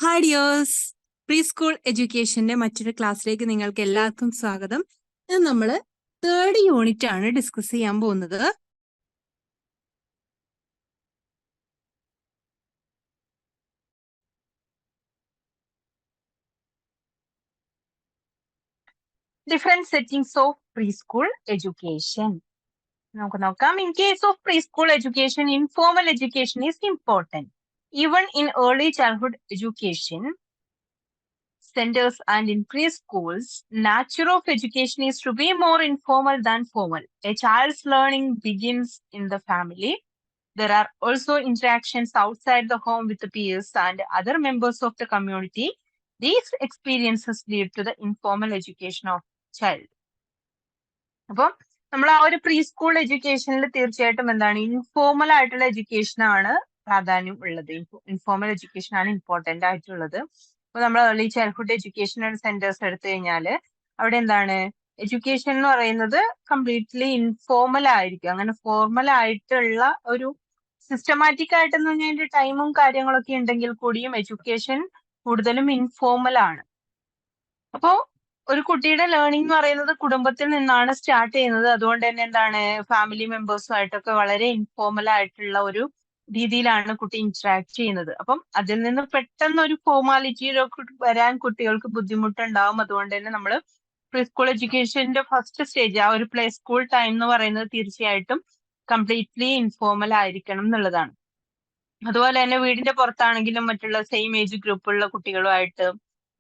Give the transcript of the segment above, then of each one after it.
Hi dears, pre school എഡ്യൂക്കേഷന്റെ മറ്റൊരു ക്ലാസ്സിലേക്ക് നിങ്ങൾക്ക് എല്ലാവർക്കും സ്വാഗതം. ഇത് നമ്മൾ 3rd യൂണിറ്റ് ആണ് ഡിസ്കസ് ചെയ്യാൻ പോകുന്നത്. Different settings of preschool education. നമുക്ക് നോക്കാം. In case of preschool education, informal education is important. Even in early childhood education centers and in preschools, nature of education is to be more informal than formal. A child's learning begins in the family. There are also interactions outside the home with the peers and other members of the community. These experiences lead to the informal education of child. അപ്പം നമ്മൾ ആ ഒരു pre school എഡ്യൂക്കേഷനിൽ തീർച്ചയായിട്ടും എന്താണ് informal ആയിട്ടുള്ള education ആണ് പ്രാധാന്യം ഉള്ളത്. ഇൻഫോർമൽ എഡ്യൂക്കേഷൻ ആണ് ഇമ്പോർട്ടന്റ് ആയിട്ടുള്ളത്. അപ്പൊ നമ്മൾ ഏർലി ചൈൽഡ്ഹുഡ് എഡ്യൂക്കേഷൻ സെന്റേഴ്സ് എടുത്തു കഴിഞ്ഞാല് അവിടെ എന്താണ് എഡ്യൂക്കേഷൻ എന്ന് പറയുന്നത് കംപ്ലീറ്റ്ലി ഇൻഫോർമൽ ആയിരിക്കും. അങ്ങനെ ഫോർമൽ ആയിട്ടുള്ള ഒരു സിസ്റ്റമാറ്റിക് ആയിട്ടെന്ന് പറഞ്ഞാൽ ടൈമും കാര്യങ്ങളൊക്കെ ഉണ്ടെങ്കിൽ കൂടിയും എഡ്യൂക്കേഷൻ കൂടുതലും ഇൻഫോർമൽ ആണ്. അപ്പോ ഒരു കുട്ടിയുടെ ലേണിംഗ് എന്ന് പറയുന്നത് കുടുംബത്തിൽ നിന്നാണ് സ്റ്റാർട്ട് ചെയ്യുന്നത്. അതുകൊണ്ട് തന്നെ എന്താണ് ഫാമിലി മെമ്പേഴ്സുമായിട്ടൊക്കെ വളരെ ഇൻഫോർമൽ ആയിട്ടുള്ള ഒരു രീതിയിലാണ് കുട്ടി ഇന്ററാക്ട് ചെയ്യുന്നത്. അപ്പം അതിൽ നിന്ന് പെട്ടെന്ന് ഒരു ഫോർമാലിറ്റിയിലൊക്കെ വരാൻ കുട്ടികൾക്ക് ബുദ്ധിമുട്ടുണ്ടാവും. അതുകൊണ്ട് തന്നെ നമ്മൾ പ്രീ സ്കൂൾ എഡ്യൂക്കേഷന്റെ ഫസ്റ്റ് സ്റ്റേജ് ആ ഒരു പ്ലേ സ്കൂൾ ടൈം എന്ന് പറയുന്നത് തീർച്ചയായിട്ടും കംപ്ലീറ്റ്ലി ഇൻഫോർമൽ ആയിരിക്കണം എന്നുള്ളതാണ്. അതുപോലെ തന്നെ വീടിന്റെ പുറത്താണെങ്കിലും മറ്റുള്ള സെയിം ഏജ് ഗ്രൂപ്പുള്ള കുട്ടികളുമായിട്ട്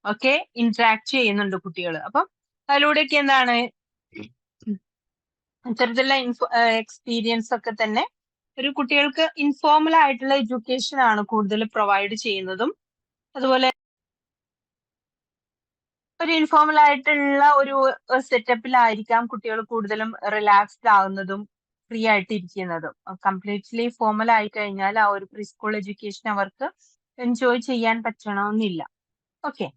ഒക്കെ ഇന്ററാക്ട് ചെയ്യുന്നുണ്ട് കുട്ടികൾ. അപ്പം അതിലൂടെയൊക്കെ എന്താണ് ഇത്തരത്തിലുള്ള എക്സ്പീരിയൻസ് ഒക്കെ തന്നെ ഒരു കുട്ടികൾക്ക് ഇൻഫോർമൽ ആയിട്ടുള്ള എഡ്യൂക്കേഷൻ ആണ് കൂടുതൽ പ്രൊവൈഡ് ചെയ്യുന്നതും. അതുപോലെ ഒരു ഇൻഫോർമൽ ആയിട്ടുള്ള ഒരു സെറ്റപ്പിലായിരിക്കാം കുട്ടികൾ കൂടുതലും റിലാക്സ്ഡ് ആവുന്നതും ഫ്രീ ആയിട്ട് ഇരിക്കുന്നതും. കംപ്ലീറ്റ്ലി ഫോർമൽ ആയി കഴിഞ്ഞാൽ ആ ഒരു പ്രീ സ്കൂൾ എഡ്യൂക്കേഷൻ അവർക്ക് എൻജോയ് ചെയ്യാൻ പറ്റണമെന്നില്ല. Okay.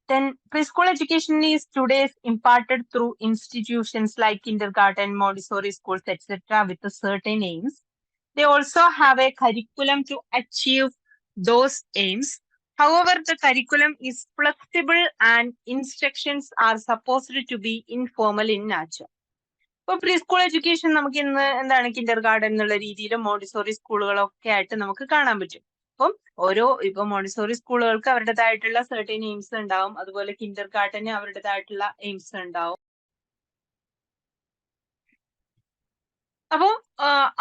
Then preschool education is today imparted through institutions like kindergarten, Montessori schools, etc. with a certain aims. They also have a curriculum to achieve those aims. However, the curriculum is flexible and instructions are supposed to be informal in nature. ഇപ്പൊ pre school education നമുക്ക് ഇന്ന് എന്താണ് Kinder garden എന്നുള്ള രീതിയിൽ Montessori സ്കൂളുകളൊക്കെ ആയിട്ട് നമുക്ക് കാണാൻ പറ്റും. അപ്പം ഇപ്പൊ മോണ്ടിസോറി സ്കൂളുകൾക്ക് അവരുടേതായിട്ടുള്ള സർട്ടൻ എയിംസ് ഉണ്ടാവും. അതുപോലെ കിൻഡർ ഗാർഡന് അവരുടേതായിട്ടുള്ള എയിംസ് ഉണ്ടാവും. അപ്പം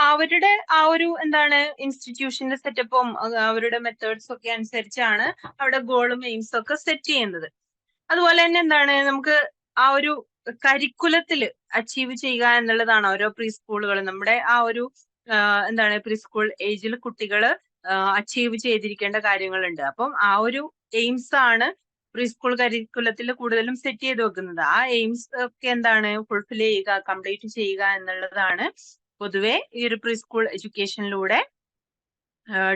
അവരുടെ ആ ഒരു എന്താണ് ഇൻസ്റ്റിറ്റ്യൂഷന്റെ സെറ്റപ്പും അവരുടെ മെത്തേഡ്സ് ഒക്കെ അനുസരിച്ചാണ് അവിടെ ഗോളും എയിംസും ഒക്കെ സെറ്റ് ചെയ്യുന്നത്. അതുപോലെ തന്നെ എന്താണ് നമുക്ക് ആ ഒരു കരിക്കുലത്തില് അച്ചീവ് ചെയ്യുക എന്നുള്ളതാണ് ഓരോ പ്രീ സ്കൂളുകൾ നമ്മുടെ ആ ഒരു എന്താണ് പ്രീ സ്കൂൾ ഏജിൽ കുട്ടികള് അച്ചീവ് ചെയ്തിരിക്കേണ്ട കാര്യങ്ങളുണ്ട്. അപ്പം ആ ഒരു എയിംസ് ആണ് പ്രീ സ്കൂൾ കരിക്കുലത്തിൽ കൂടുതലും സെറ്റ് ചെയ്ത് വെക്കുന്നത്. ആ എയിംസ് ഒക്കെ എന്താണ് ഫുൾഫിൽ ചെയ്യുക, കംപ്ലീറ്റ് ചെയ്യുക എന്നുള്ളതാണ് പൊതുവെ ഈ ഒരു പ്രീ സ്കൂൾ എഡ്യൂക്കേഷനിലൂടെ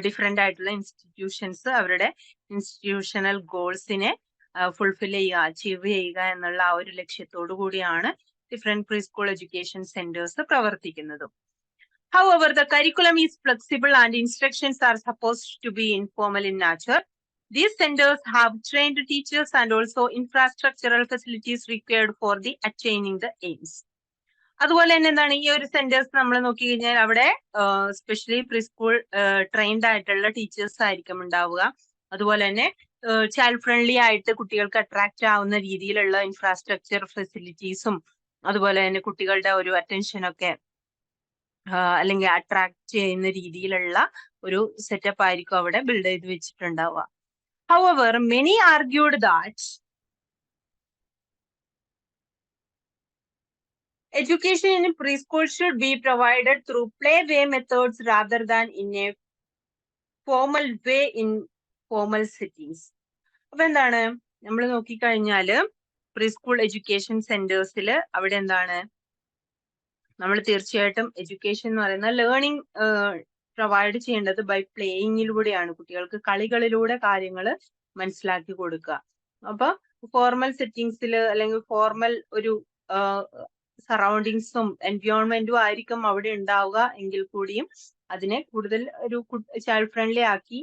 ഡിഫറെന്റ് ആയിട്ടുള്ള ഇൻസ്റ്റിറ്റ്യൂഷൻസ് അവരുടെ ഇൻസ്റ്റിറ്റ്യൂഷണൽ ഗോൾസിനെ ഫുൾഫിൽ ചെയ്യുക, അച്ചീവ് ചെയ്യുക എന്നുള്ള ആ ഒരു ലക്ഷ്യത്തോടു കൂടിയാണ് different pre school education centres പ്രവർത്തിക്കുന്നതും. However, the curriculum is flexible and instructions are supposed to be informal in nature. These centers have trained teachers and also infrastructural facilities required for the attaining the aims. അതുപോലെ തന്നെ എന്താണ് ഈ ഒരു centres നമ്മൾ നോക്കി കഴിഞ്ഞാൽ അവിടെ സ്പെഷ്യലി പ്രീ സ്കൂൾ ട്രെയിൻഡ് ആയിട്ടുള്ള ടീച്ചേഴ്സ് ആയിരിക്കും ഉണ്ടാവുക. അതുപോലെ തന്നെ ചൈൽഡ് ഫ്രണ്ട്ലി ആയിട്ട് കുട്ടികൾക്ക് അട്രാക്ട് ആവുന്ന രീതിയിലുള്ള ഇൻഫ്രാസ്ട്രക്ചർ ഫെസിലിറ്റീസും അതുപോലെ തന്നെ കുട്ടികളുടെ ഒരു അറ്റൻഷനൊക്കെ അല്ലെങ്കിൽ അട്രാക്ട് ചെയ്യുന്ന രീതിയിലുള്ള ഒരു സെറ്റപ്പ് ആയിരിക്കും അവിടെ ബിൽഡ് ചെയ്ത് വെച്ചിട്ടുണ്ടാവുക. However, many argued that education in preschool should be provided through play-way methods rather than in a formal way in formal settings. അപ്പൊ എന്താണ് നമ്മൾ നോക്കിക്കഴിഞ്ഞാല് പ്രീ സ്കൂൾ എഡ്യൂക്കേഷൻ സെന്റേഴ്സിൽ അവിടെ എന്താണ് നമ്മൾ തീർച്ചയായിട്ടും എഡ്യൂക്കേഷൻ എന്ന് പറയുന്ന ലേണിംഗ് പ്രൊവൈഡ് ചെയ്യേണ്ടത് ബൈ പ്ലേയിങ്ങിലൂടെയാണ്. കുട്ടികൾക്ക് കളികളിലൂടെ കാര്യങ്ങൾ മനസ്സിലാക്കി കൊടുക്കുക. അപ്പൊ ഫോർമൽ സെറ്റിങ്സിൽ അല്ലെങ്കിൽ ഫോർമൽ ഒരു സറൗണ്ടിങ്സും എൻവയോൺമെന്റും ആയിരിക്കും അവിടെ ഉണ്ടാവുക എങ്കിൽ കൂടിയും അതിനെ കൂടുതൽ ഒരു ചൈൽഡ് ഫ്രണ്ട്ലി ആക്കി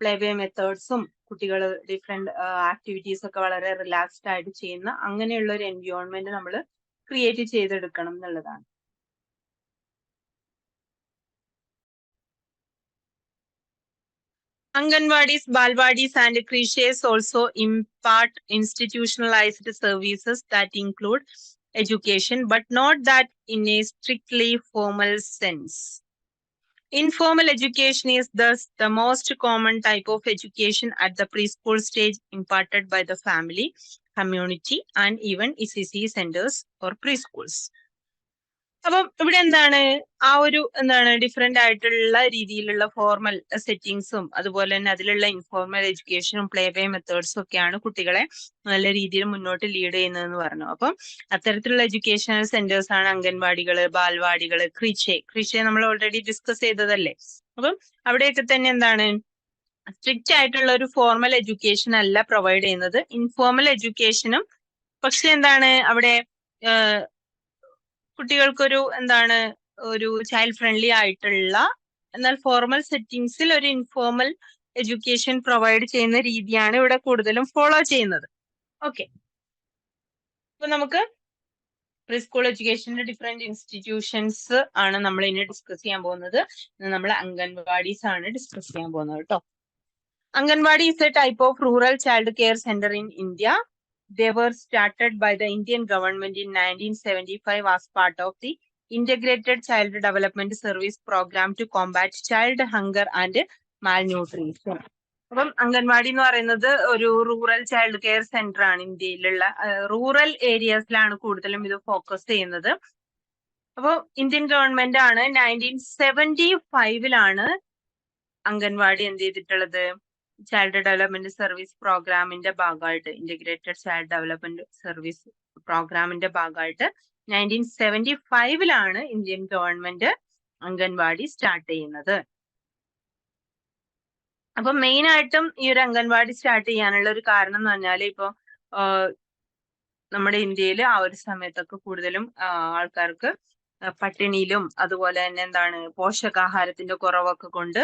പ്ലേ വേ മെത്തേഡ്സും കുട്ടികൾ ഡിഫറെന്റ് ആക്ടിവിറ്റീസ് ഒക്കെ വളരെ റിലാക്സ്ഡ് ആയിട്ട് ചെയ്യുന്ന അങ്ങനെയുള്ള ഒരു എൻവയോൺമെന്റ് നമ്മൾ ക്രിയേറ്റ് ചെയ്തെടുക്കണം എന്നുള്ളതാണ്. Anganwadis, Balwadis, and creches also impart institutionalized services that include education, but not that in a strictly formal sense. Informal education is thus the most common type of education at the preschool stage, imparted by the family, community, and even ECC centers or preschools. അപ്പം ഇവിടെ എന്താണ് ആ ഒരു different ആയിട്ടുള്ള രീതിയിലുള്ള formal സെറ്റിങ്സും അതുപോലെ തന്നെ അതിലുള്ള ഇൻഫോർമൽ എഡ്യൂക്കേഷനും പ്ലേ വേ മെത്തേഡ്സും ഒക്കെയാണ് കുട്ടികളെ നല്ല രീതിയിൽ മുന്നോട്ട് ലീഡ് ചെയ്യുന്നതെന്ന് പറഞ്ഞു. അപ്പം അത്തരത്തിലുള്ള എഡ്യൂക്കേഷണൽ സെന്റേഴ്സ് ആണ് അംഗൻവാടികള്, ബാൽവാടികള്, ക്രിഷെ നമ്മൾ ഓൾറെഡി ഡിസ്കസ് ചെയ്തതല്ലേ. അപ്പം അവിടെയൊക്കെ തന്നെ എന്താണ് സ്ട്രിക്റ്റ് ആയിട്ടുള്ള ഒരു ഫോർമൽ എഡ്യൂക്കേഷൻ അല്ല പ്രൊവൈഡ് ചെയ്യുന്നത്, ഇൻഫോർമൽ എഡ്യൂക്കേഷനും. പക്ഷെ എന്താണ് അവിടെ കുട്ടികൾക്കൊരു ഒരു ചൈൽഡ് ഫ്രണ്ട്ലി ആയിട്ടുള്ള എന്നാൽ ഫോർമൽ സെറ്റിംഗ്സിൽ ഒരു ഇൻഫോർമൽ എഡ്യൂക്കേഷൻ പ്രൊവൈഡ് ചെയ്യുന്ന രീതിയാണ് ഇവിടെ കൂടുതലും ഫോളോ ചെയ്യുന്നത്. ഓക്കെ, അപ്പൊ നമുക്ക് പ്രീ സ്കൂൾ എഡ്യൂക്കേഷന്റെ ഡിഫറെന്റ് ഇൻസ്റ്റിറ്റ്യൂഷൻസ് ആണ് നമ്മൾ ഇനി ഡിസ്കസ് ചെയ്യാൻ പോകുന്നത്. നമ്മൾ അംഗൻവാടീസ് ആണ് ഡിസ്കസ് ചെയ്യാൻ പോകുന്നത് കേട്ടോ. Anganwadi is a type of rural child care center in India. They were started by the Indian government in 1975 as part of the Integrated Child Development Service Program to combat child hunger and malnutrition. അപ്പം അംഗൻവാടി എന്ന് പറയുന്നത് ഒരു rural child care centre ആണ്. ഇന്ത്യയിലുള്ള rural ഏരിയസിലാണ് കൂടുതലും ഇത് focus ചെയ്യുന്നത്. അപ്പോൾ ഇന്ത്യൻ ഗവൺമെന്റ് ആണ് 1975 അംഗൻവാടി എന്ത് ചെയ്തിട്ടുള്ളത്, ചൈൽഡ് ഡെവലപ്മെന്റ് സർവീസ് പ്രോഗ്രാമിന്റെ ഭാഗമായിട്ട്, ഇന്റഗ്രേറ്റഡ് ചൈൽഡ് ഡെവലപ്മെന്റ് സർവീസ് പ്രോഗ്രാമിന്റെ ഭാഗമായിട്ട് 1975 ഇന്ത്യൻ ഗവൺമെന്റ് അംഗൻവാടി സ്റ്റാർട്ട് ചെയ്യുന്നത്. അപ്പൊ മെയിൻ ആയിട്ടും ഈ ഒരു അംഗൻവാടി സ്റ്റാർട്ട് ചെയ്യാനുള്ള ഒരു കാരണം എന്ന് പറഞ്ഞാല് ഇപ്പൊ നമ്മുടെ ഇന്ത്യയിൽ ആ ഒരു സമയത്തൊക്കെ കൂടുതലും ആൾക്കാർക്ക് പട്ടിണിയിലും അതുപോലെ തന്നെ പോഷകാഹാരത്തിന്റെ കുറവൊക്കെ കൊണ്ട്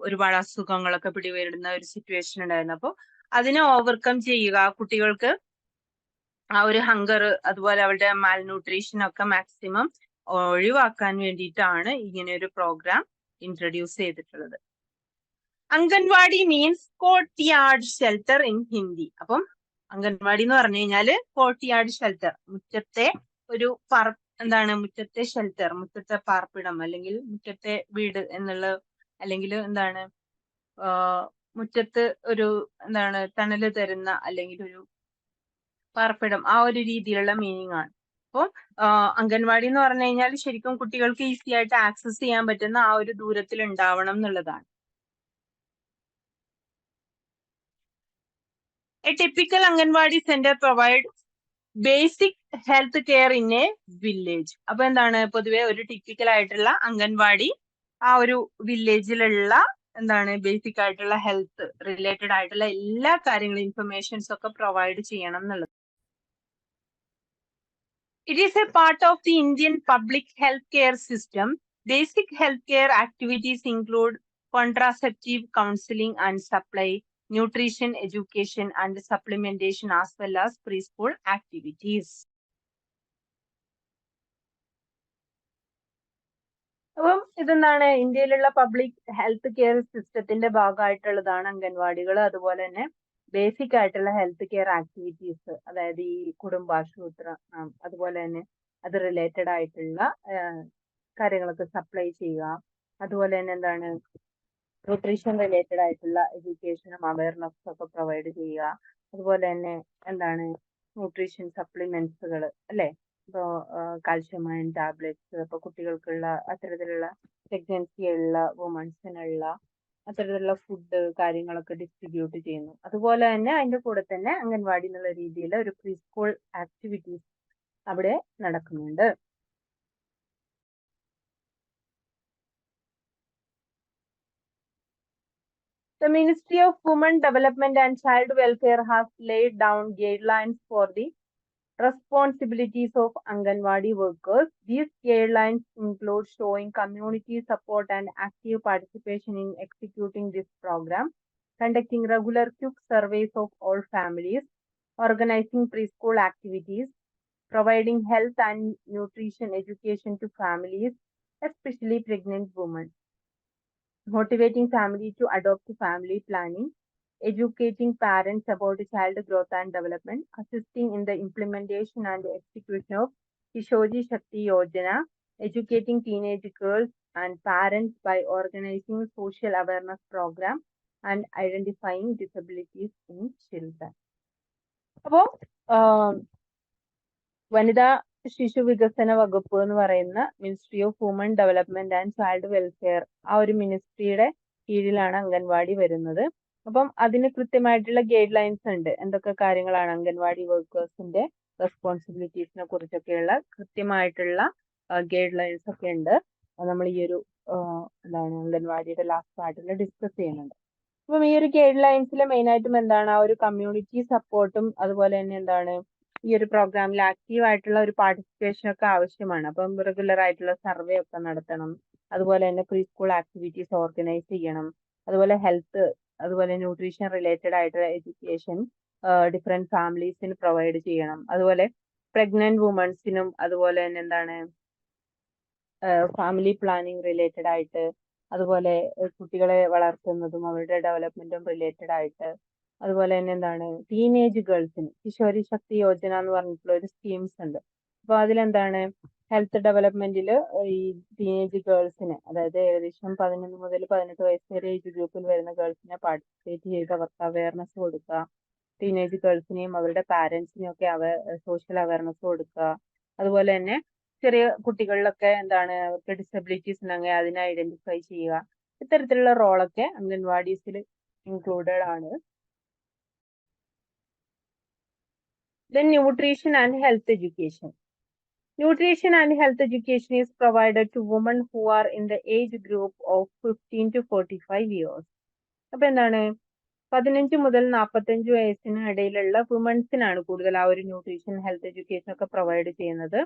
ഒരുപാട് അസുഖങ്ങളൊക്കെ പിടിവരുന്ന ഒരു സിറ്റുവേഷൻ ഉണ്ടായിരുന്നു. അപ്പോൾ അതിനെ ഓവർകം ചെയ്യുക, കുട്ടികൾക്ക് ആ ഒരു ഹങ്കർ അതുപോലെ അവരുടെ മാൽന്യൂട്രീഷൻ ഒക്കെ മാക്സിമം ഒഴിവാക്കാൻ വേണ്ടിയിട്ടാണ് ഇങ്ങനെ ഒരു പ്രോഗ്രാം ഇൻട്രൊഡ്യൂസ് ചെയ്തിട്ടുള്ളത്. Anganwadi means courtyard shelter in Hindi. അപ്പം അംഗൻവാടി എന്ന് പറഞ്ഞു കഴിഞ്ഞാല് കോർട്ട്യാർഡ് ഷെൽട്ടർ, മുറ്റത്തെ ഒരു മുറ്റത്തെ ഷെൽട്ടർ, മുറ്റത്തെ പാർപ്പിടം അല്ലെങ്കിൽ മുറ്റത്തെ വീട് എന്നുള്ള, അല്ലെങ്കിൽ മുറ്റത്ത് ഒരു തണല് തരുന്ന അല്ലെങ്കിൽ ഒരു പാർപ്പിടം, ആ ഒരു രീതിയിലുള്ള മീനിങ് ആണ്. അപ്പോൾ അംഗൻവാടി എന്ന് പറഞ്ഞു കഴിഞ്ഞാൽ ശരിക്കും കുട്ടികൾക്ക് ഈസി ആയിട്ട് ആക്സസ് ചെയ്യാൻ പറ്റുന്ന ആ ഒരു ദൂരത്തിൽ ഉണ്ടാവണം എന്നുള്ളതാണ്. A typical Anganwadi center provides basic health care in a village. അപ്പൊ പൊതുവെ ഒരു ടിപ്പിക്കൽ ആയിട്ടുള്ള അംഗൻവാടി ആ ഒരു വില്ലേജിലുള്ള ബേസിക് ആയിട്ടുള്ള ഹെൽത്ത് റിലേറ്റഡ് ആയിട്ടുള്ള എല്ലാ കാര്യങ്ങളും ഇൻഫർമേഷൻസ് ഒക്കെ പ്രൊവൈഡ് ചെയ്യണം എന്നുള്ളത്. It is a part of the Indian public health care system. Basic healthcare activities include contraceptive counseling and supply, nutrition, education, and supplementation, as well as preschool activities. അപ്പം ഇന്ത്യയിലുള്ള public health care സിസ്റ്റത്തിന്റെ ഭാഗമായിട്ടുള്ളതാണ് അംഗൻവാടികൾ. അതുപോലെ തന്നെ basic ആയിട്ടുള്ള health care activities, അതായത് ഈ കുടുംബാശുപത്രി, അതുപോലെ തന്നെ അത് റിലേറ്റഡ് ആയിട്ടുള്ള കാര്യങ്ങളൊക്കെ സപ്ലൈ ചെയ്യുക. അതുപോലെ തന്നെ ന്യൂട്രീഷൻ റിലേറ്റഡ് ആയിട്ടുള്ള എഡ്യൂക്കേഷനും അവയർനെസ്സും ഒക്കെ പ്രൊവൈഡ് ചെയ്യുക. അതുപോലെ തന്നെ ന്യൂട്രീഷൻ സപ്ലിമെന്റ്സുകൾ അല്ലെ, ഇപ്പോ കാൽഷ്യം അയൺ ടാബ്ലറ്റ്സ്, ഇപ്പൊ കുട്ടികൾക്കുള്ള അത്തരത്തിലുള്ള പ്രഗ്നൻസിയുള്ള വുമൺസിനുള്ള അത്തരത്തിലുള്ള ഫുഡ് കാര്യങ്ങളൊക്കെ ഡിസ്ട്രിബ്യൂട്ട് ചെയ്യുന്നു. അതുപോലെ തന്നെ അതിന്റെ കൂടെ തന്നെ അംഗൻവാടി എന്നുള്ള രീതിയിൽ ഒരു പ്രീ സ്കൂൾ ആക്ടിവിറ്റീസ് അവിടെ നടക്കുന്നുണ്ട്. The Ministry of Women Development and Child Welfare has laid down guidelines for the responsibilities of Anganwadi workers. These guidelines include showing community support and active participation in executing this program, conducting regular quick surveys of all families, organizing preschool activities, providing health and nutrition education to families, especially pregnant women, motivating family to adopt family planning, educating parents about child growth and development, assisting in the implementation and execution of Kishori Shakti Yojana, educating teenage girls and parents by organizing social awareness program and identifying disabilities in children. അപ്പോൾ വനിതാ ശിശു വികസന വകുപ്പ് എന്ന് പറയുന്ന ministry of woman development and child welfare ആ ഒരു മിനിസ്ട്രിയുടെ കീഴിലാണ് അംഗൻവാടി വരുന്നത്. അപ്പം അതിന് കൃത്യമായിട്ടുള്ള ഗൈഡ് ലൈൻസ് ഉണ്ട്. എന്തൊക്കെ കാര്യങ്ങളാണ് അംഗൻവാടി വർക്കേഴ്സിന്റെ റെസ്പോൺസിബിലിറ്റീസിനെ കുറിച്ചൊക്കെയുള്ള കൃത്യമായിട്ടുള്ള ഗൈഡ് ലൈൻസ് ഒക്കെ ഉണ്ട്. നമ്മൾ ഈ ഒരു എന്താണ് അംഗൻവാടിയുടെ ലാസ്റ്റ് പാർട്ടിൽ ഡിസ്കസ് ചെയ്യുന്നുണ്ട്. അപ്പം ഈ ഒരു ഗൈഡ് ലൈൻസിൽ മെയിൻ ആയിട്ടും എന്താണ് ആ ഒരു കമ്മ്യൂണിറ്റി സപ്പോർട്ടും അതുപോലെ തന്നെ എന്താണ് ഈ ഒരു പ്രോഗ്രാമിൽ ആക്റ്റീവ് ആയിട്ടുള്ള ഒരു പാർട്ടിസിപ്പേഷൻ ഒക്കെ ആവശ്യമാണ്. അപ്പം റെഗുലർ ആയിട്ടുള്ള സർവേ ഒക്കെ നടത്തണം. അതുപോലെ തന്നെ പ്രീ സ്കൂൾ ആക്ടിവിറ്റീസ് ഓർഗനൈസ് ചെയ്യണം. അതുപോലെ ഹെൽത്ത്, അതുപോലെ ന്യൂട്രീഷൻ റിലേറ്റഡ് ആയിട്ടുള്ള എഡ്യൂക്കേഷൻ ഡിഫറെന്റ് ഫാമിലീസിന് പ്രൊവൈഡ് ചെയ്യണം. അതുപോലെ പ്രഗ്നന്റ് വുമൻസിനും അതുപോലെ തന്നെ എന്താണ് ഫാമിലി പ്ലാനിങ് റിലേറ്റഡ് ആയിട്ട്, അതുപോലെ കുട്ടികളെ വളർത്തുന്നതും അവരുടെ ഡെവലപ്മെന്റും റിലേറ്റഡ് ആയിട്ട്, അതുപോലെ തന്നെ എന്താണ് ടീനേജ് ഗേൾസിന് കിഷോരി ശക്തി യോജന എന്ന് പറഞ്ഞിട്ടുള്ള ഒരു സ്കീംസ് ഉണ്ട്. അപ്പൊ അതിലെന്താണ് ഹെൽത്ത് ഡെവലപ്മെന്റിൽ ഈ ടീനേജ് ഗേൾസിന്, അതായത് ഏകദേശം 11 മുതൽ 18 വയസ്സ് വരെ ഏജ് ഗ്രൂപ്പിൽ വരുന്ന ഗേൾസിനെ പാർട്ടിസിപ്പേറ്റ് ചെയ്ത് അവർക്ക് അവയർനെസ് കൊടുക്കുക, ടീനേജ് ഗേൾസിനെയും അവരുടെ പാരന്റ്സിനെയും ഒക്കെ സോഷ്യൽ അവയർനെസ് കൊടുക്കുക. അതുപോലെ തന്നെ ചെറിയ കുട്ടികളിലൊക്കെ എന്താണ് അവർക്ക് ഡിസബിലിറ്റീസ് ഉണ്ടെങ്കിൽ അതിനെ ഐഡന്റിഫൈ ചെയ്യുക. ഇത്തരത്തിലുള്ള റോളൊക്കെ അംഗൻവാടീസിൽ ഇൻക്ലൂഡഡ് ആണ്. Then nutrition and health education. Nutrition and health education is provided to women who are in the age group of 15 to 45 years. അപ്പൊ എന്താണ് 15 മുതൽ 45 വയസ്സിന് ഇടയിലുള്ള വുമൻസിനാണ് കൂടുതൽ ആ ഒരു ന്യൂട്രീഷൻ ഹെൽത്ത് എഡ്യൂക്കേഷൻ ഒക്കെ പ്രൊവൈഡ് ചെയ്യുന്നത്.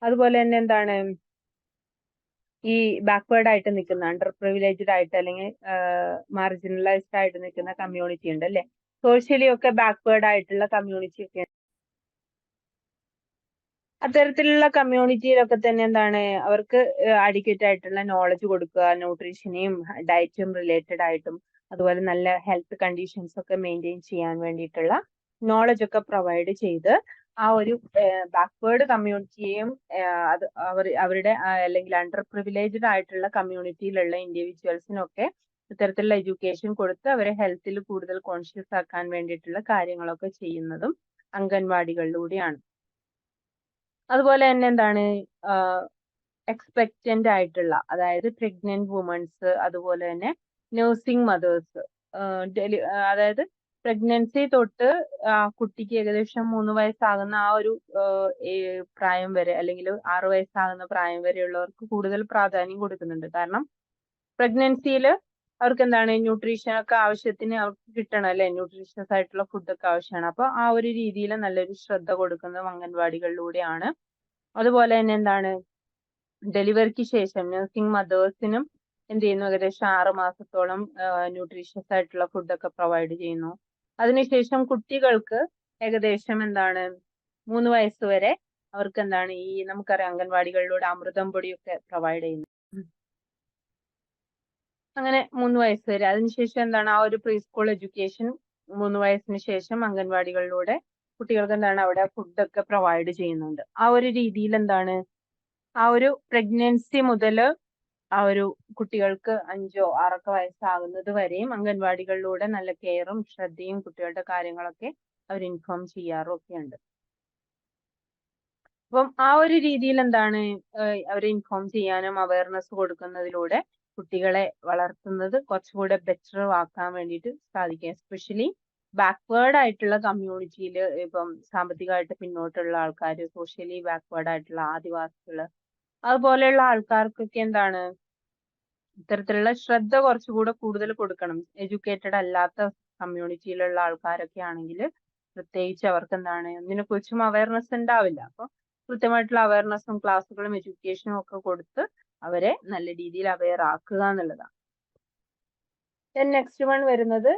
അതുപോലെ തന്നെ എന്താണ് ഈ ബാക്ക്വേർഡ് ആയിട്ട് നിൽക്കുന്ന അണ്ടർ പ്രിവിലേജ്ഡ് ആയിട്ട് അല്ലെങ്കിൽ മാർജിനലൈസ്ഡ് ആയിട്ട് നിൽക്കുന്ന കമ്മ്യൂണിറ്റി ഉണ്ട് അല്ലെ, സോഷ്യലി ഒക്കെ ബാക്ക്വേർഡ് ആയിട്ടുള്ള കമ്മ്യൂണിറ്റി ഒക്കെ, അത്തരത്തിലുള്ള കമ്മ്യൂണിറ്റിയിലൊക്കെ തന്നെ എന്താണ് അവർക്ക് അഡിക്വേറ്റ് ആയിട്ടുള്ള നോളജ് കൊടുക്കുക, ന്യൂട്രീഷനെയും ഡയറ്റും റിലേറ്റഡ് ആയിട്ടും അതുപോലെ നല്ല ഹെൽത്ത് കണ്ടീഷൻസ് ഒക്കെ മെയിൻറ്റെയിൻ ചെയ്യാൻ വേണ്ടിയിട്ടുള്ള നോളജ് ഒക്കെ പ്രൊവൈഡ് ചെയ്ത് ആ ഒരു ബാക്ക്വേർഡ് കമ്മ്യൂണിറ്റിയെയും അത് അവരുടെ അല്ലെങ്കിൽ അണ്ടർ പ്രിവിലേജ്ഡ് ആയിട്ടുള്ള കമ്മ്യൂണിറ്റിയിലുള്ള ഇൻഡിവിജ്വൽസിനൊക്കെ ഇത്തരത്തിലുള്ള എഡ്യൂക്കേഷൻ കൊടുത്ത് അവരെ ഹെൽത്തിൽ കൂടുതൽ കോൺഷ്യസ് ആക്കാൻ വേണ്ടിയിട്ടുള്ള കാര്യങ്ങളൊക്കെ ചെയ്യുന്നതും അംഗൻവാടികളിലൂടെയാണ്. അതുപോലെ തന്നെ എന്താണ് എക്സ്പെക്റ്റന്റ് ആയിട്ടുള്ള, അതായത് പ്രഗ്നന്റ് വുമൻസ്, അതുപോലെ തന്നെ നഴ്സിംഗ് മദേഴ്സ്, അതായത് പ്രഗ്നൻസി തൊട്ട് കുട്ടിക്ക് ഏകദേശം 3 വയസ്സാകുന്ന ആ ഒരു പ്രായം വരെ അല്ലെങ്കിൽ 6 വയസ്സാകുന്ന പ്രായം വരെയുള്ളവർക്ക് കൂടുതൽ പ്രാധാന്യം കൊടുക്കുന്നുണ്ട്. കാരണം പ്രഗ്നൻസിയിൽ അവർക്ക് എന്താണ് ന്യൂട്രീഷൻ ഒക്കെ ആവശ്യത്തിന് അവർക്ക് കിട്ടണം അല്ലെ, ന്യൂട്രീഷ്യസ് ആയിട്ടുള്ള ഫുഡൊക്കെ ആവശ്യമാണ്. അപ്പൊ ആ ഒരു രീതിയിൽ നല്ലൊരു ശ്രദ്ധ കൊടുക്കുന്നത് അംഗൻവാടികളിലൂടെയാണ്. അതുപോലെ തന്നെ എന്താണ് ഡെലിവറിക്ക് ശേഷം നഴ്സിംഗ് മദേഴ്സിനും എന്ത് ചെയ്യുന്നു, ഏകദേശം 6 മാസത്തോളം ന്യൂട്രീഷ്യസ് ആയിട്ടുള്ള ഫുഡൊക്കെ പ്രൊവൈഡ് ചെയ്യുന്നു. അതിനുശേഷം കുട്ടികൾക്ക് ഏകദേശം എന്താണ് 3 വയസ്സ് വരെ അവർക്ക് എന്താണ് ഈ നമുക്കറിയാം അംഗൻവാടികളിലൂടെ അമൃതം പൊടിയൊക്കെ പ്രൊവൈഡ് ചെയ്യുന്നു. അങ്ങനെ 3 വയസ്സ് വരെ. അതിനുശേഷം എന്താണ് ആ ഒരു പ്രീ സ്കൂൾ എഡ്യൂക്കേഷൻ 3 വയസ്സിന് ശേഷം അംഗൻവാടികളിലൂടെ കുട്ടികൾക്ക് എന്താണ് അവിടെ ഫുഡൊക്കെ പ്രൊവൈഡ് ചെയ്യുന്നുണ്ട്. ആ ഒരു രീതിയിൽ എന്താണ് ആ ഒരു പ്രഗ്നൻസി മുതൽ ആ ഒരു കുട്ടികൾക്ക് 5 or 6 വയസ്സാകുന്നത് വരെയും അംഗൻവാടികളിലൂടെ നല്ല കെയറും ശ്രദ്ധയും കുട്ടികളുടെ കാര്യങ്ങളൊക്കെ അവർ ഇൻഫോം ചെയ്യാറും ഒക്കെ ഉണ്ട്. അപ്പം ആ ഒരു രീതിയിൽ എന്താണ് അവരെ ഇൻഫോം ചെയ്യാനും അവയർനെസ് കൊടുക്കുന്നതിലൂടെ കുട്ടികളെ വളർത്തുന്നത് കുറച്ചുകൂടെ ബെറ്റർ ആക്കാൻ വേണ്ടിയിട്ട് സാധിക്കും. എസ്പെഷ്യലി ബാക്ക്വേർഡ് ആയിട്ടുള്ള കമ്മ്യൂണിറ്റിയിൽ, ഇപ്പം സാമ്പത്തികമായിട്ട് പിന്നോട്ടുള്ള ആൾക്കാർ, സോഷ്യലി ബാക്ക്വേർഡ് ആയിട്ടുള്ള ആദിവാസികള്, അതുപോലെയുള്ള ആൾക്കാർക്കൊക്കെ എന്താണ് ഇത്തരത്തിലുള്ള ശ്രദ്ധ കുറച്ചുകൂടെ കൂടുതൽ കൊടുക്കണം. എഡ്യൂക്കേറ്റഡ് അല്ലാത്ത കമ്മ്യൂണിറ്റിയിലുള്ള ആൾക്കാരൊക്കെ ആണെങ്കിൽ പ്രത്യേകിച്ച് അവർക്ക് എന്താണ് ഇതിനെക്കുറിച്ചും അവയർനെസ് ഉണ്ടാവില്ല. അപ്പൊ കൃത്യമായിട്ടുള്ള അവയർനെസ്സും ക്ലാസ്സുകളും എഡ്യൂക്കേഷനും ഒക്കെ കൊടുത്ത് അവരെ നല്ല രീതിയിൽ അവെയർ ആക്കുക എന്നുള്ളതാണ്. നെക്സ്റ്റ് വൺ വരുന്നത്